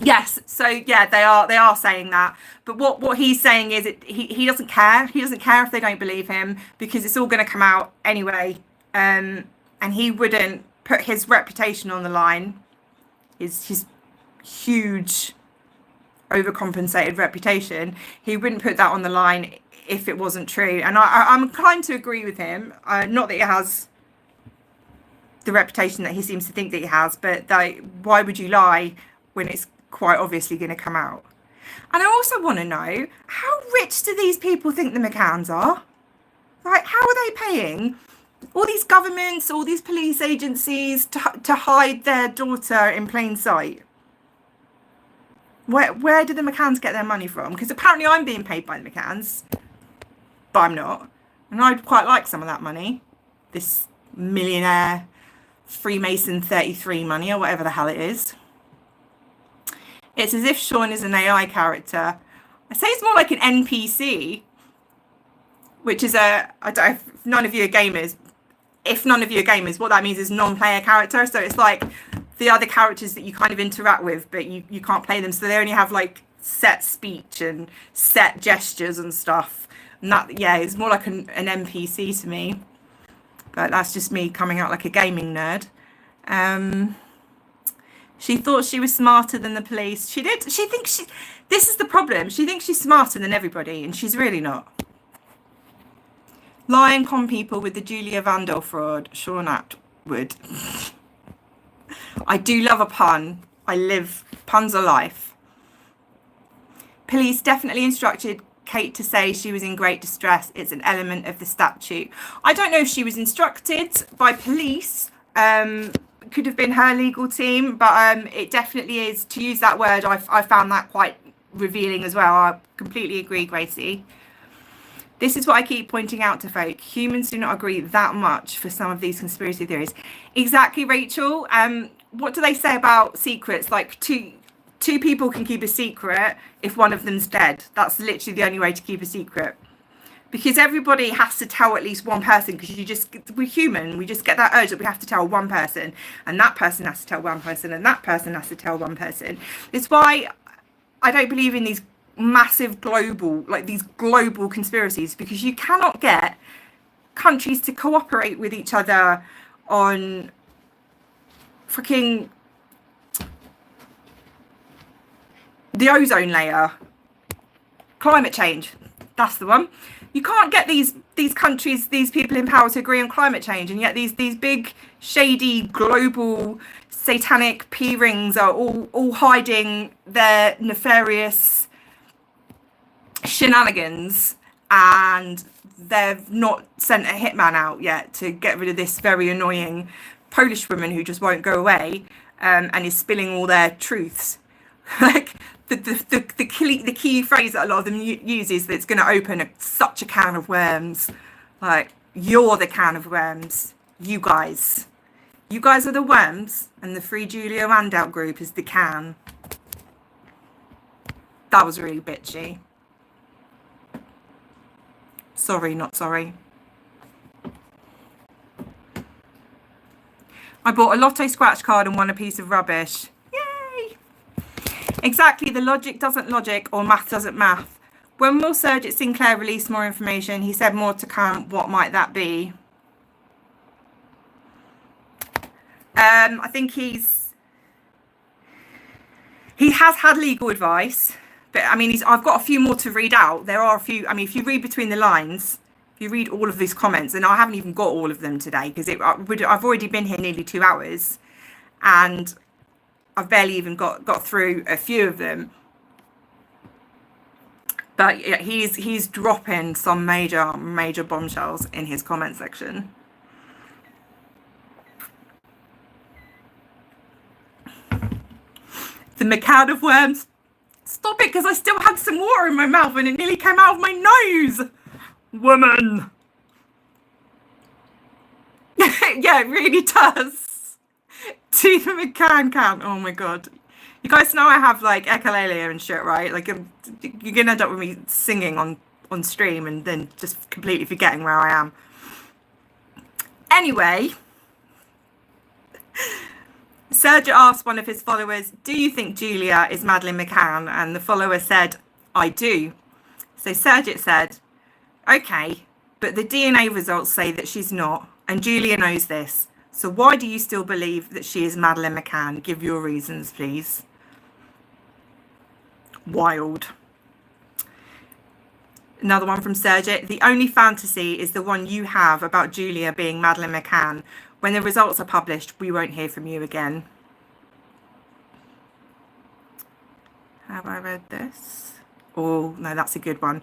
Yes, so yeah, they are saying that. But what he's saying is he doesn't care. He doesn't care if they don't believe him, because it's all going to come out anyway. And he wouldn't put his reputation on the line, his huge overcompensated reputation. He wouldn't put that on the line if it wasn't true. And I'm inclined to agree with him. Not that he has the reputation that he seems to think that he has, but why would you lie when it's quite obviously going to come out? And I also want to know, how rich do these people think the McCanns are? Like, how are they paying all these governments, all these police agencies to hide their daughter in plain sight? Where do the McCanns get their money from? Because apparently I'm being paid by the McCanns, but I'm not. And I'd quite like some of that money. This millionaire Freemason 33 money, or whatever the hell it is. It's as if Sean is an AI character. I say it's more like an NPC, which is I don't know if none of you are gamers. If none of you are gamers, what that means is non-player character. So it's like the other characters that you kind of interact with, but you can't play them. So they only have like set speech and set gestures and stuff. And that, yeah, it's more like an NPC to me. But that's just me coming out like a gaming nerd. She thought she was smarter than the police. She did. This is the problem. She thinks she's smarter than everybody, and she's really not. Lying con people with the Julia Wandelt fraud, Sean Atwood. I do love a pun. Puns are life. Police definitely instructed Kate to say she was in great distress. It's an element of the statute. I don't know if she was instructed by police. Could have been her legal team, but it definitely is, to use that word. I found that quite revealing as well. I completely agree, Gracie. This is what I keep pointing out to folk. Humans do not agree that much for some of these conspiracy theories. Exactly, Rachel. What do they say about secrets? Like two people can keep a secret if one of them's dead. That's literally the only way to keep a secret. Because everybody has to tell at least one person, because we're human. We just get that urge that we have to tell one person, and that person has to tell one person, and that person has to tell one person. It's why I don't believe in these massive global conspiracies, because you cannot get countries to cooperate with each other on freaking the ozone layer, climate change. That's the one. You can't get these these countries, these people in power to agree on climate change, and yet these big shady global satanic P rings are all hiding their nefarious shenanigans, and they've not sent a hitman out yet to get rid of this very annoying Polish woman who just won't go away, and is spilling all their truths. Like the key phrase that a lot of them use is that it's going to open such a can of worms. Like, you're the can of worms. You guys are the worms, and the Free Julia Wandelt group is the can. That was really bitchy. Sorry, not sorry. I bought a lotto scratch card and won a piece of rubbish. Yay! Exactly, the logic doesn't logic, or math doesn't math. When will Surjit Singh Clair release more information? He said more to come. What might that be? I think he has had legal advice, but I mean, I've got a few more to read out. There are a few. I mean, if you read between the lines, if you read all of these comments, and I haven't even got all of them today because I've already been here nearly 2 hours, and I've barely even got through a few of them. But yeah, he's dropping some major bombshells in his comment section. The McCann of worms. Stop it, because I still had some water in my mouth and it nearly came out of my nose. Woman. Yeah, it really does. To the McCann can. Oh my god. You guys know I have like echolalia and shit, right? Like, you're gonna end up with me singing on stream and then just completely forgetting where I am. Anyway, Serge asked one of his followers, do you think Julia is Madeleine McCann? And the follower said, I do. So Serge said, okay, but the DNA results say that she's not, and Julia knows this. So why do you still believe that she is Madeleine McCann? Give your reasons, please. Wild. Another one from Serge. The only fantasy is the one you have about Julia being Madeleine McCann. When the results are published, we won't hear from you again. Have I read this? Oh, no, that's a good one.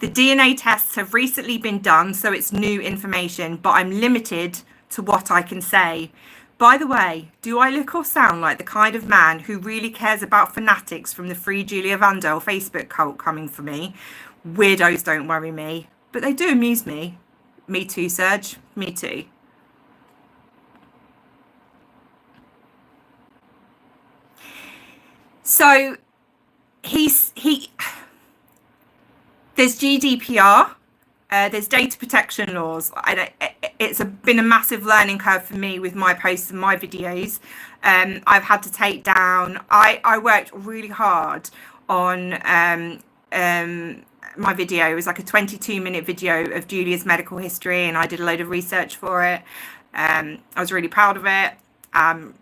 The DNA tests have recently been done, so it's new information, but I'm limited to what I can say. By the way, do I look or sound like the kind of man who really cares about fanatics from the Free Julia Wandelt Facebook cult coming for me? Weirdos don't worry me, but they do amuse me. Me too, Serge. Me too. So there's GDPR, there's data protection laws. It's been a massive learning curve for me with my posts and my videos. I've had to take down, I worked really hard on my video. It was like a 22-minute video of Julia's medical history, and I did a load of research for it. I was really proud of it.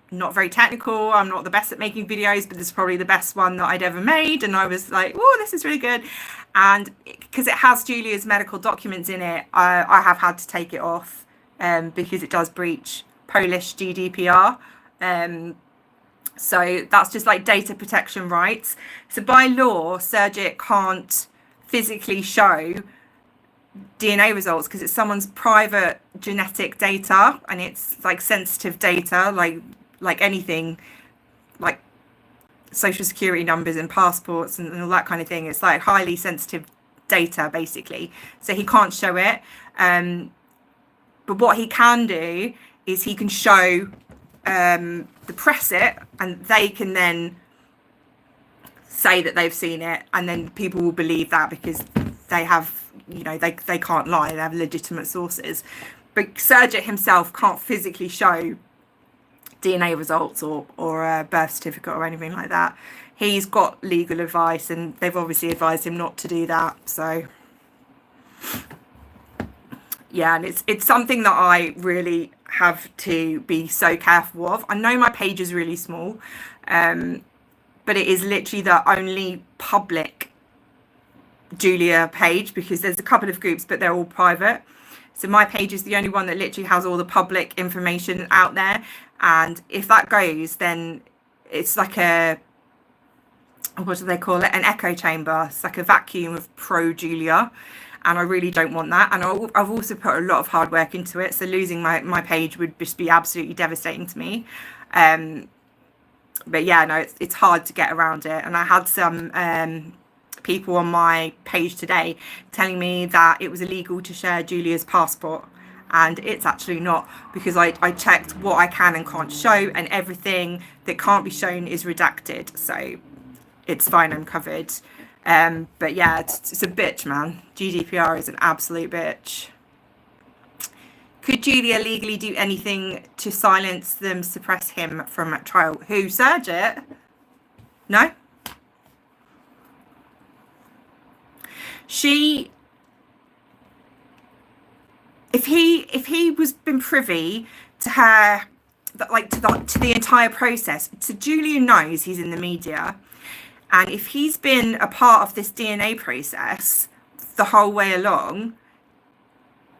Not very technical. I'm not the best at making videos, but this is probably the best one that I'd ever made. And I was like, oh, this is really good. And because it has Julia's medical documents in it, I have had to take it off because it does breach Polish GDPR. So that's just like data protection rights. So by law, Surjit can't physically show DNA results because it's someone's private genetic data, and it's like sensitive data, like anything, like social security numbers and passports and all that kind of thing. It's like highly sensitive data, basically. So he can't show it. But what he can do is he can show the press it, and they can then say that they've seen it, and then people will believe that because they have, you know, they can't lie, they have legitimate sources. But Surjit himself can't physically show DNA results or a birth certificate or anything like that. He's got legal advice, and they've obviously advised him not to do that. So yeah, and it's something that I really have to be so careful of. I know my page is really small, but it is literally the only public Julia page, because there's a couple of groups, but they're all private. So my page is the only one that literally has all the public information out there. And if that goes, then it's like a, what do they call it? An echo chamber. It's like a vacuum of pro Julia. And I really don't want that. And I've also put a lot of hard work into it. So losing my page would just be absolutely devastating to me. But yeah, no, it's hard to get around it. And I had some people on my page today telling me that it was illegal to share Julia's passport. And it's actually not, because I checked what I can and can't show, and everything that can't be shown is redacted. So it's fine, I'm covered. But yeah, it's a bitch, man. GDPR is an absolute bitch. Could Julia legally do anything to silence them, suppress him from trial? Who, Serge? No? If he was been privy to her, like to the entire process, so Julia knows he's in the media, and if he's been a part of this DNA process the whole way along,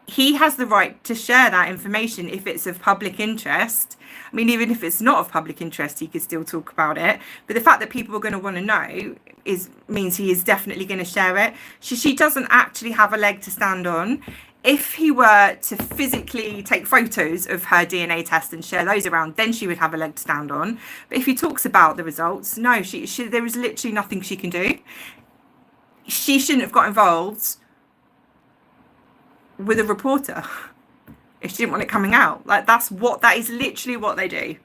he has the right to share that information if it's of public interest. I mean, even if it's not of public interest, he could still talk about it. But the fact that people are going to want to know means he is definitely going to share it. She doesn't actually have a leg to stand on. If he were to physically take photos of her DNA test and share those around, then she would have a leg to stand on. But if he talks about the results, no, there is literally nothing she can do. She shouldn't have got involved with a reporter if she didn't want it coming out. Like, that is literally what they do.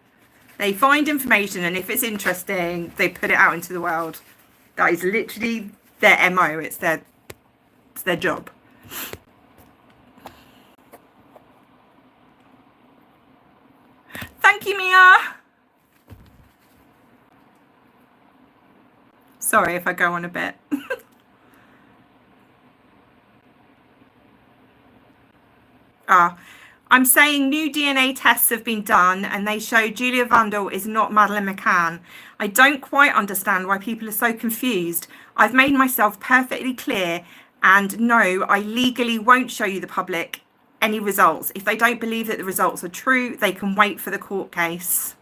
They find information, and if it's interesting, they put it out into the world. That is literally their MO. It's their job. Thank you, Mia. Sorry if I go on a bit. I'm saying new DNA tests have been done and they show Julia Wandelt is not Madeleine McCann. I don't quite understand why people are so confused. I've made myself perfectly clear, and no, I legally won't show you the public any results. If they don't believe that the results are true, they can wait for the court case.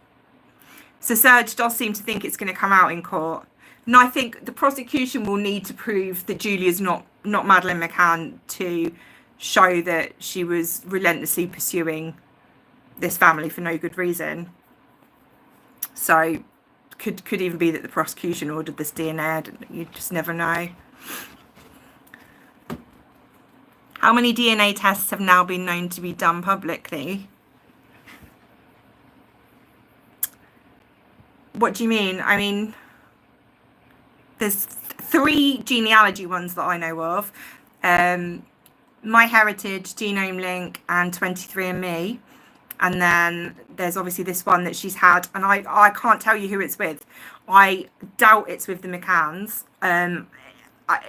So Serge does seem to think it's going to come out in court. And I think the prosecution will need to prove that Julia's not Madeleine McCann to show that she was relentlessly pursuing this family for no good reason. So could even be that the prosecution ordered this DNA. You just never know. How many DNA tests have now been known to be done publicly? What do you mean? I mean, there's 3 genealogy ones that I know of. My Heritage, Genome Link, and 23andMe. And then there's obviously this one that she's had, and I can't tell you who it's with. I doubt it's with the McCanns.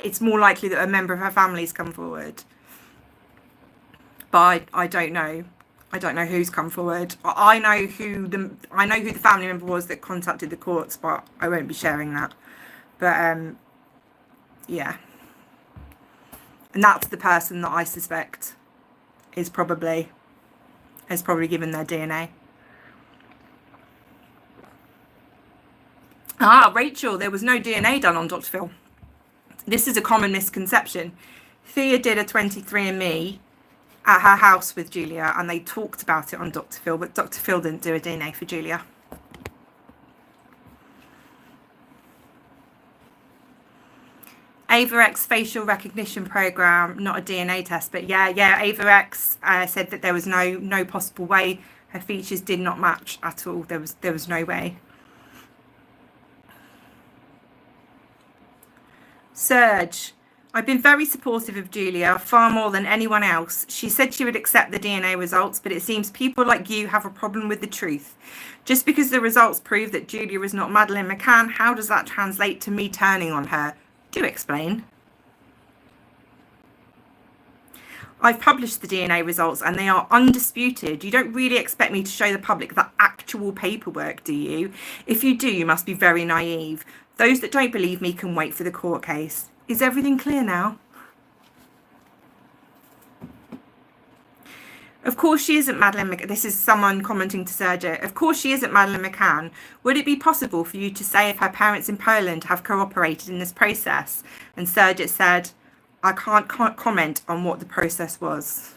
It's more likely that a member of her family's come forward. But I don't know. I don't know who's come forward. I know who the family member was that contacted the courts, but I won't be sharing that. But yeah. And that's the person that I suspect has probably given their DNA. Rachel, there was no DNA done on Dr. Phil. This is a common misconception. Thea did a 23andMe at her house with Julia, and they talked about it on Dr. Phil, but Dr. Phil didn't do a DNA for Julia. AvaX facial recognition program, not a DNA test, but yeah, AvaX said that there was no possible way. Her features did not match at all. There was no way. Serge, I've been very supportive of Julia, far more than anyone else. She said she would accept the DNA results, but it seems people like you have a problem with the truth. Just because the results prove that Julia is not Madeleine McCann, how does that translate to me turning on her? Do explain. I've published the DNA results and they are undisputed. You don't really expect me to show the public the actual paperwork, do you? If you do, you must be very naive. Those that don't believe me can wait for the court case. Is everything clear now? Of course she isn't Madeleine McCann. This is someone commenting to Serge. Of course she isn't Madeleine McCann. Would it be possible for you to say if her parents in Poland have cooperated in this process? And Serge said, I can't comment on what the process was.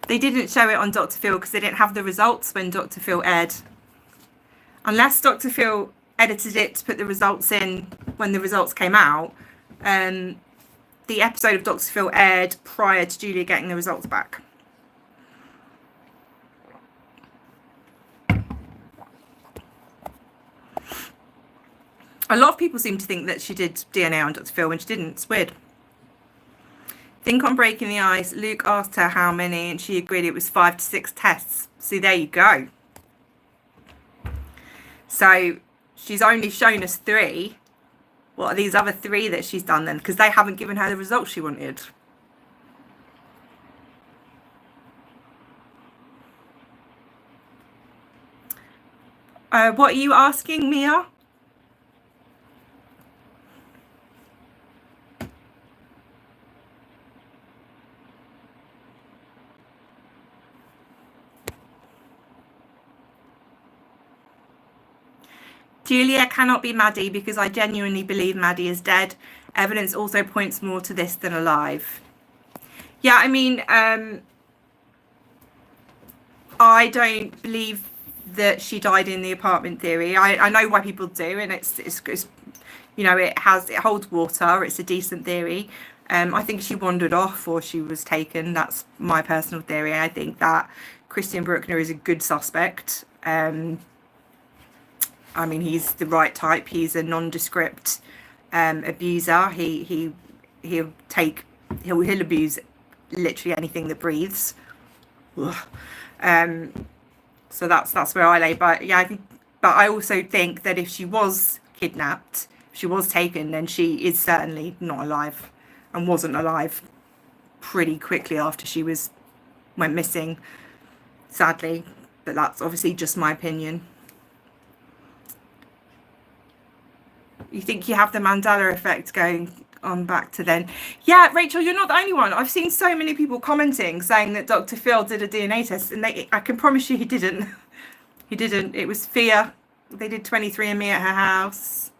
They didn't show it on Dr. Phil because they didn't have the results when Dr. Phil aired. Unless Dr. Phil edited it to put the results in when the results came out, the episode of Dr. Phil aired prior to Julia getting the results back. A lot of people seem to think that she did DNA on Dr. Phil when she didn't. It's weird. Think on breaking the ice. Luke asked her how many and she agreed it was 5 to 6 tests. See, there you go. So she's only shown us 3. What are these other 3 that she's done then? Because they haven't given her the results she wanted. What are you asking, Mia? Julia cannot be Maddie because I genuinely believe Maddie is dead. Evidence also points more to this than alive. Yeah, I mean, I don't believe that she died in the apartment theory. I know why people do, and it's you know, it holds water. It's a decent theory. I think she wandered off or she was taken. That's my personal theory. I think that Christian Bruckner is a good suspect. I mean, he's the right type. He's a nondescript abuser. He'll abuse literally anything that breathes. So that's where I lay. But yeah, but I also think that if she was kidnapped, if she was taken, then she is certainly not alive, and wasn't alive pretty quickly after she went missing. Sadly, but that's obviously just my opinion. You think you have the Mandela effect going on back to then? Yeah, Rachel, you're not the only one. I've seen so many people commenting saying that Dr. Phil did a DNA test, and I can promise you he didn't. He didn't. It was fear. They did 23andMe at her house.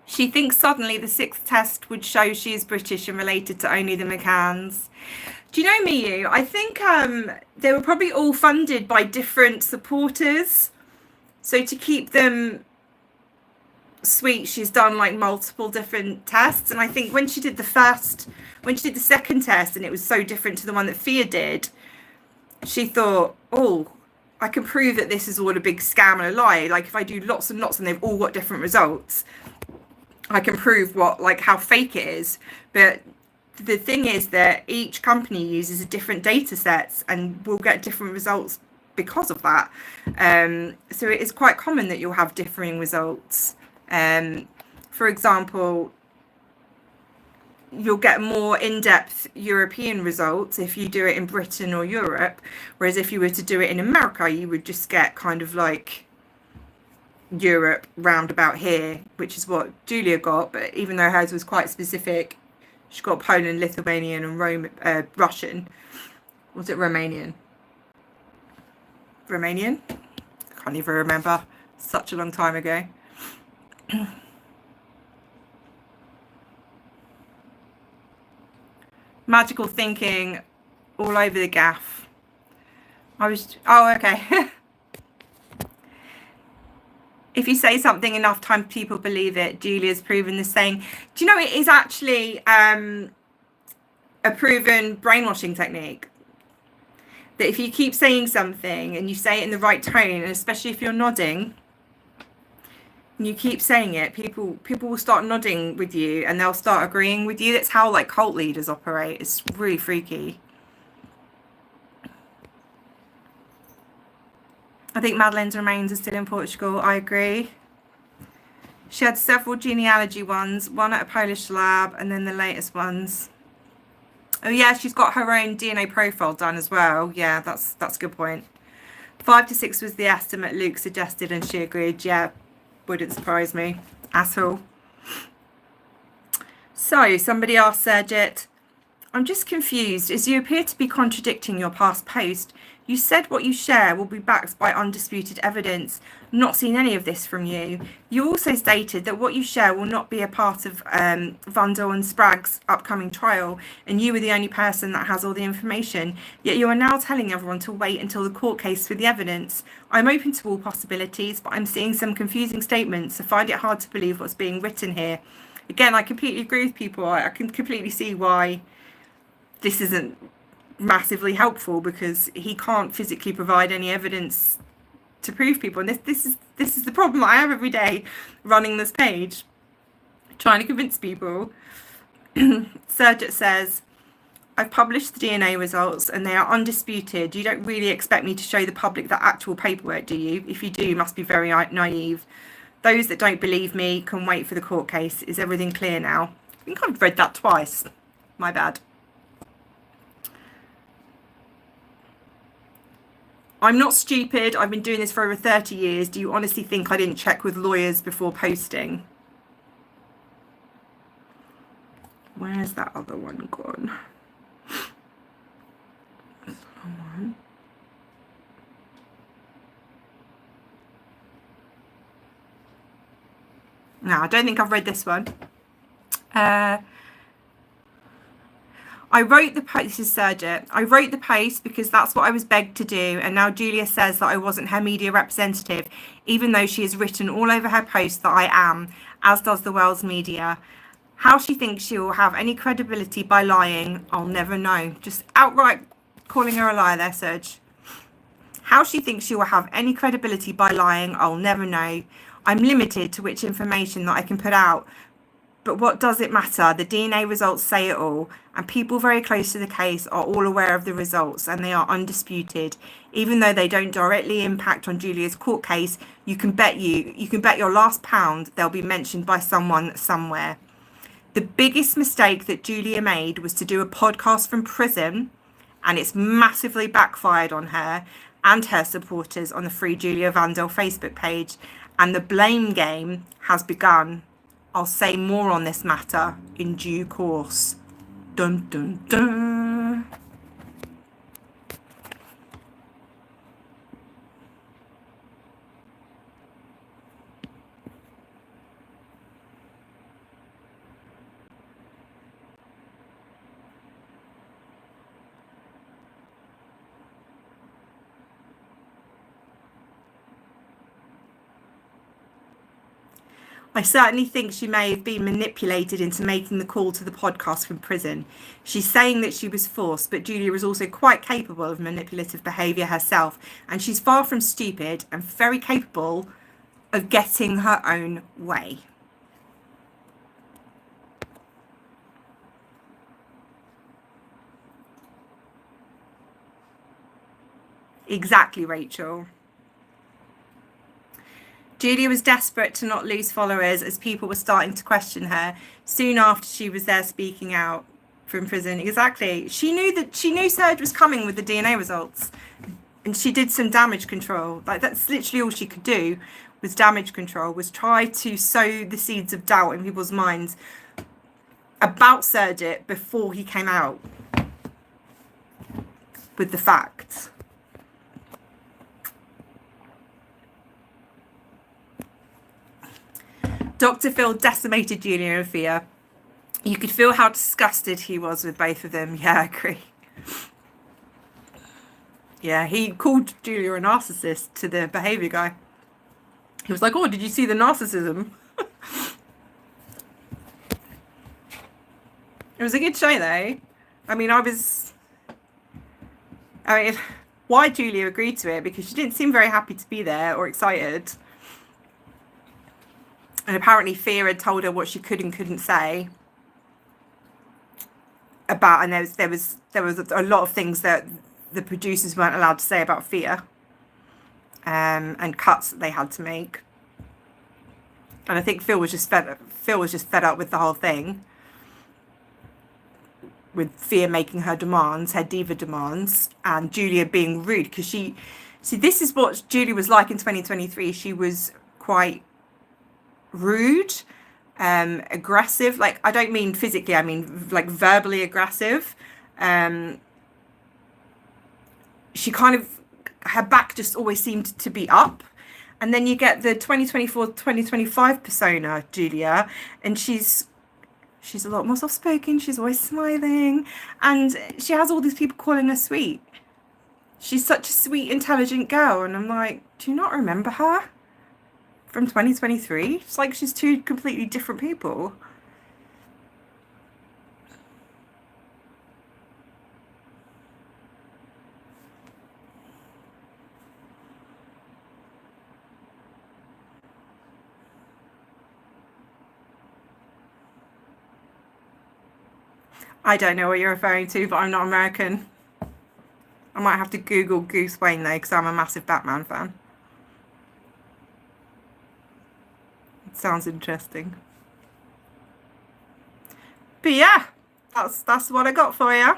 She thinks suddenly the 6th test would show she is British and related to only the McCanns. Do you know, Miyu? I think they were probably all funded by different supporters. So to keep them sweet, she's done like multiple different tests. And I think when she did the 2nd test and it was so different to the one that Fia did, she thought, oh, I can prove that this is all a big scam and a lie. Like if I do lots and lots and they've all got different results, I can prove how fake it is. But the thing is that each company uses a different data sets and will get different results because of that. So it is quite common that you'll have differing results. For example, you'll get more in-depth European results if you do it in Britain or Europe, whereas if you were to do it in America, you would just get kind of like Europe round about here, which is what Julia got. But even though hers was quite specific, she got Poland, Lithuanian and Russian. Was it Romanian? I can't even remember. Such a long time ago. Magical thinking all over the gaff. Oh, okay. If you say something enough times, people believe it. Julia's proven this saying. Do you know it is actually a proven brainwashing technique? That if you keep saying something and you say it in the right tone, and especially if you're nodding, and you keep saying it, people will start nodding with you and they'll start agreeing with you. That's how like cult leaders operate. It's really freaky. I think Madeleine's remains are still in Portugal. I agree. She had several genealogy ones, one at a Polish lab and then the latest ones. Oh yeah, she's got her own DNA profile done as well. Yeah, that's a good point. 5 to 6 was the estimate Luke suggested and she agreed. Yeah, wouldn't surprise me at all. So somebody asked Surjit, I'm just confused as you appear to be contradicting your past post. You said what you share will be backed by undisputed evidence. Not seen any of this from you. You also stated that what you share will not be a part of Wandelt and Sprague's upcoming trial, and you were the only person that has all the information. Yet you are now telling everyone to wait until the court case for the evidence. I'm open to all possibilities, but I'm seeing some confusing statements, so find it hard to believe what's being written here. Again, I completely agree with people. I can completely see why this isn't massively helpful, because he can't physically provide any evidence to prove people, and this is the problem I have every day running this page, trying to convince people. Serge says, I've published the DNA results and they are undisputed. You don't really expect me to show the public the actual paperwork, do you? If you do, you must be very naive. Those that don't believe me can wait for the court case. Is everything clear now? I think I've read that twice. My bad. I'm not stupid. I've been doing this for over 30 years. Do you honestly think I didn't check with lawyers before posting? Where's that other one gone? No, I don't think I've read this one. I wrote the post, this is Serge. I wrote the post because that's what I was begged to do, and now Julia says that I wasn't her media representative, even though she has written all over her post that I am, as does the world's media. How she thinks she will have any credibility by lying, I'll never know. Just outright calling her a liar there, Serge. How she thinks she will have any credibility by lying, I'll never know. I'm limited to which information that I can put out. But what does it matter? The DNA results say it all, and people very close to the case are all aware of the results, and they are undisputed. Even though they don't directly impact on Julia's court case, you can bet your last pound they'll be mentioned by someone somewhere. The biggest mistake that Julia made was to do a podcast from prison, and it's massively backfired on her and her supporters on the Free Julia Wandelt Facebook page, and the blame game has begun. I'll say more on this matter in due course. Dun, dun, dun. I certainly think she may have been manipulated into making the call to the podcast from prison. She's saying that she was forced, but Julia is also quite capable of manipulative behaviour herself, and she's far from stupid and very capable of getting her own way. Exactly, Rachel. Julia was desperate to not lose followers as people were starting to question her soon after she was there speaking out from prison. Exactly. She knew Serge was coming with the DNA results, and she did some damage control. Like, that's literally all she could do, was damage control, was try to sow the seeds of doubt in people's minds about Serge before he came out with the facts. Dr. Phil decimated Julia and Fia. You could feel how disgusted he was with both of them. Yeah, I agree. Yeah, he called Julia a narcissist to the behaviour guy. He was like, oh, did you see the narcissism? It was a good show, though. I mean, why Julia agreed to it? Because she didn't seem very happy to be there or excited. And apparently Fia had told her what she could and couldn't say about, and there was a lot of things that the producers weren't allowed to say about Fia, and cuts that they had to make. And I think Phil was just fed up with the whole thing. with Thea making her demands, her diva demands, and Julia being rude, because this is what Julia was like in 2023. She was quite rude, aggressive. Like, I don't mean physically, I mean like verbally aggressive. She kind of, her back just always seemed to be up. And then you get the 2024-2025 persona, Julia, and she's a lot more soft-spoken. She's always smiling, and she has all these people calling her sweet. She's such a sweet, intelligent girl, and I'm like, do you not remember her from 2023? It's like she's two completely different people. I don't know what you're referring to, but I'm not American. I might have to Google Goose Wayne though, because I'm a massive Batman fan. It sounds interesting. But yeah, that's what I got for you.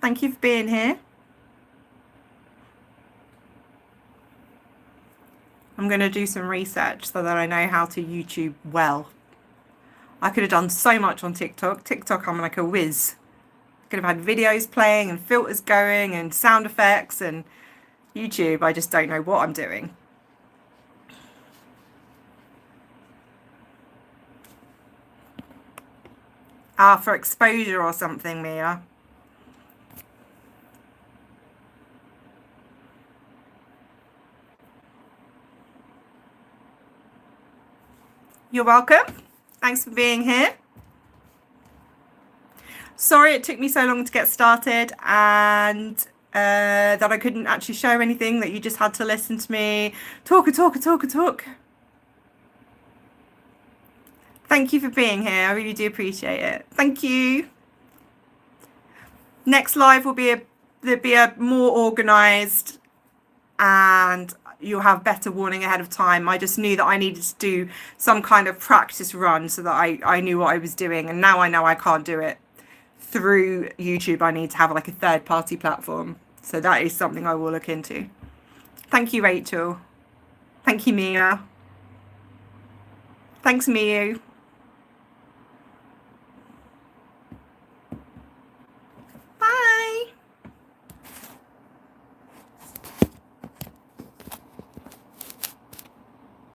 Thank you for being here. I'm going to do some research so that I know how to YouTube well. I could have done so much on TikTok. TikTok, I'm like a whiz. Could have had videos playing and filters going and sound effects, and YouTube, I just don't know what I'm doing. For exposure or something, Mia. You're welcome. Thanks for being here. Sorry it took me so long to get started, and that I couldn't actually show anything, that you just had to listen to me talk. Thank you for being here. I really do appreciate it. Thank you. Next live will be a more organised, and you'll have better warning ahead of time. I just knew that I needed to do some kind of practice run so that I knew what I was doing, and now I know I can't do it through YouTube. I need to have like a third-party platform, so that is something I will look into. Thank you, Rachel. Thank you, Mia. Thanks, Miu.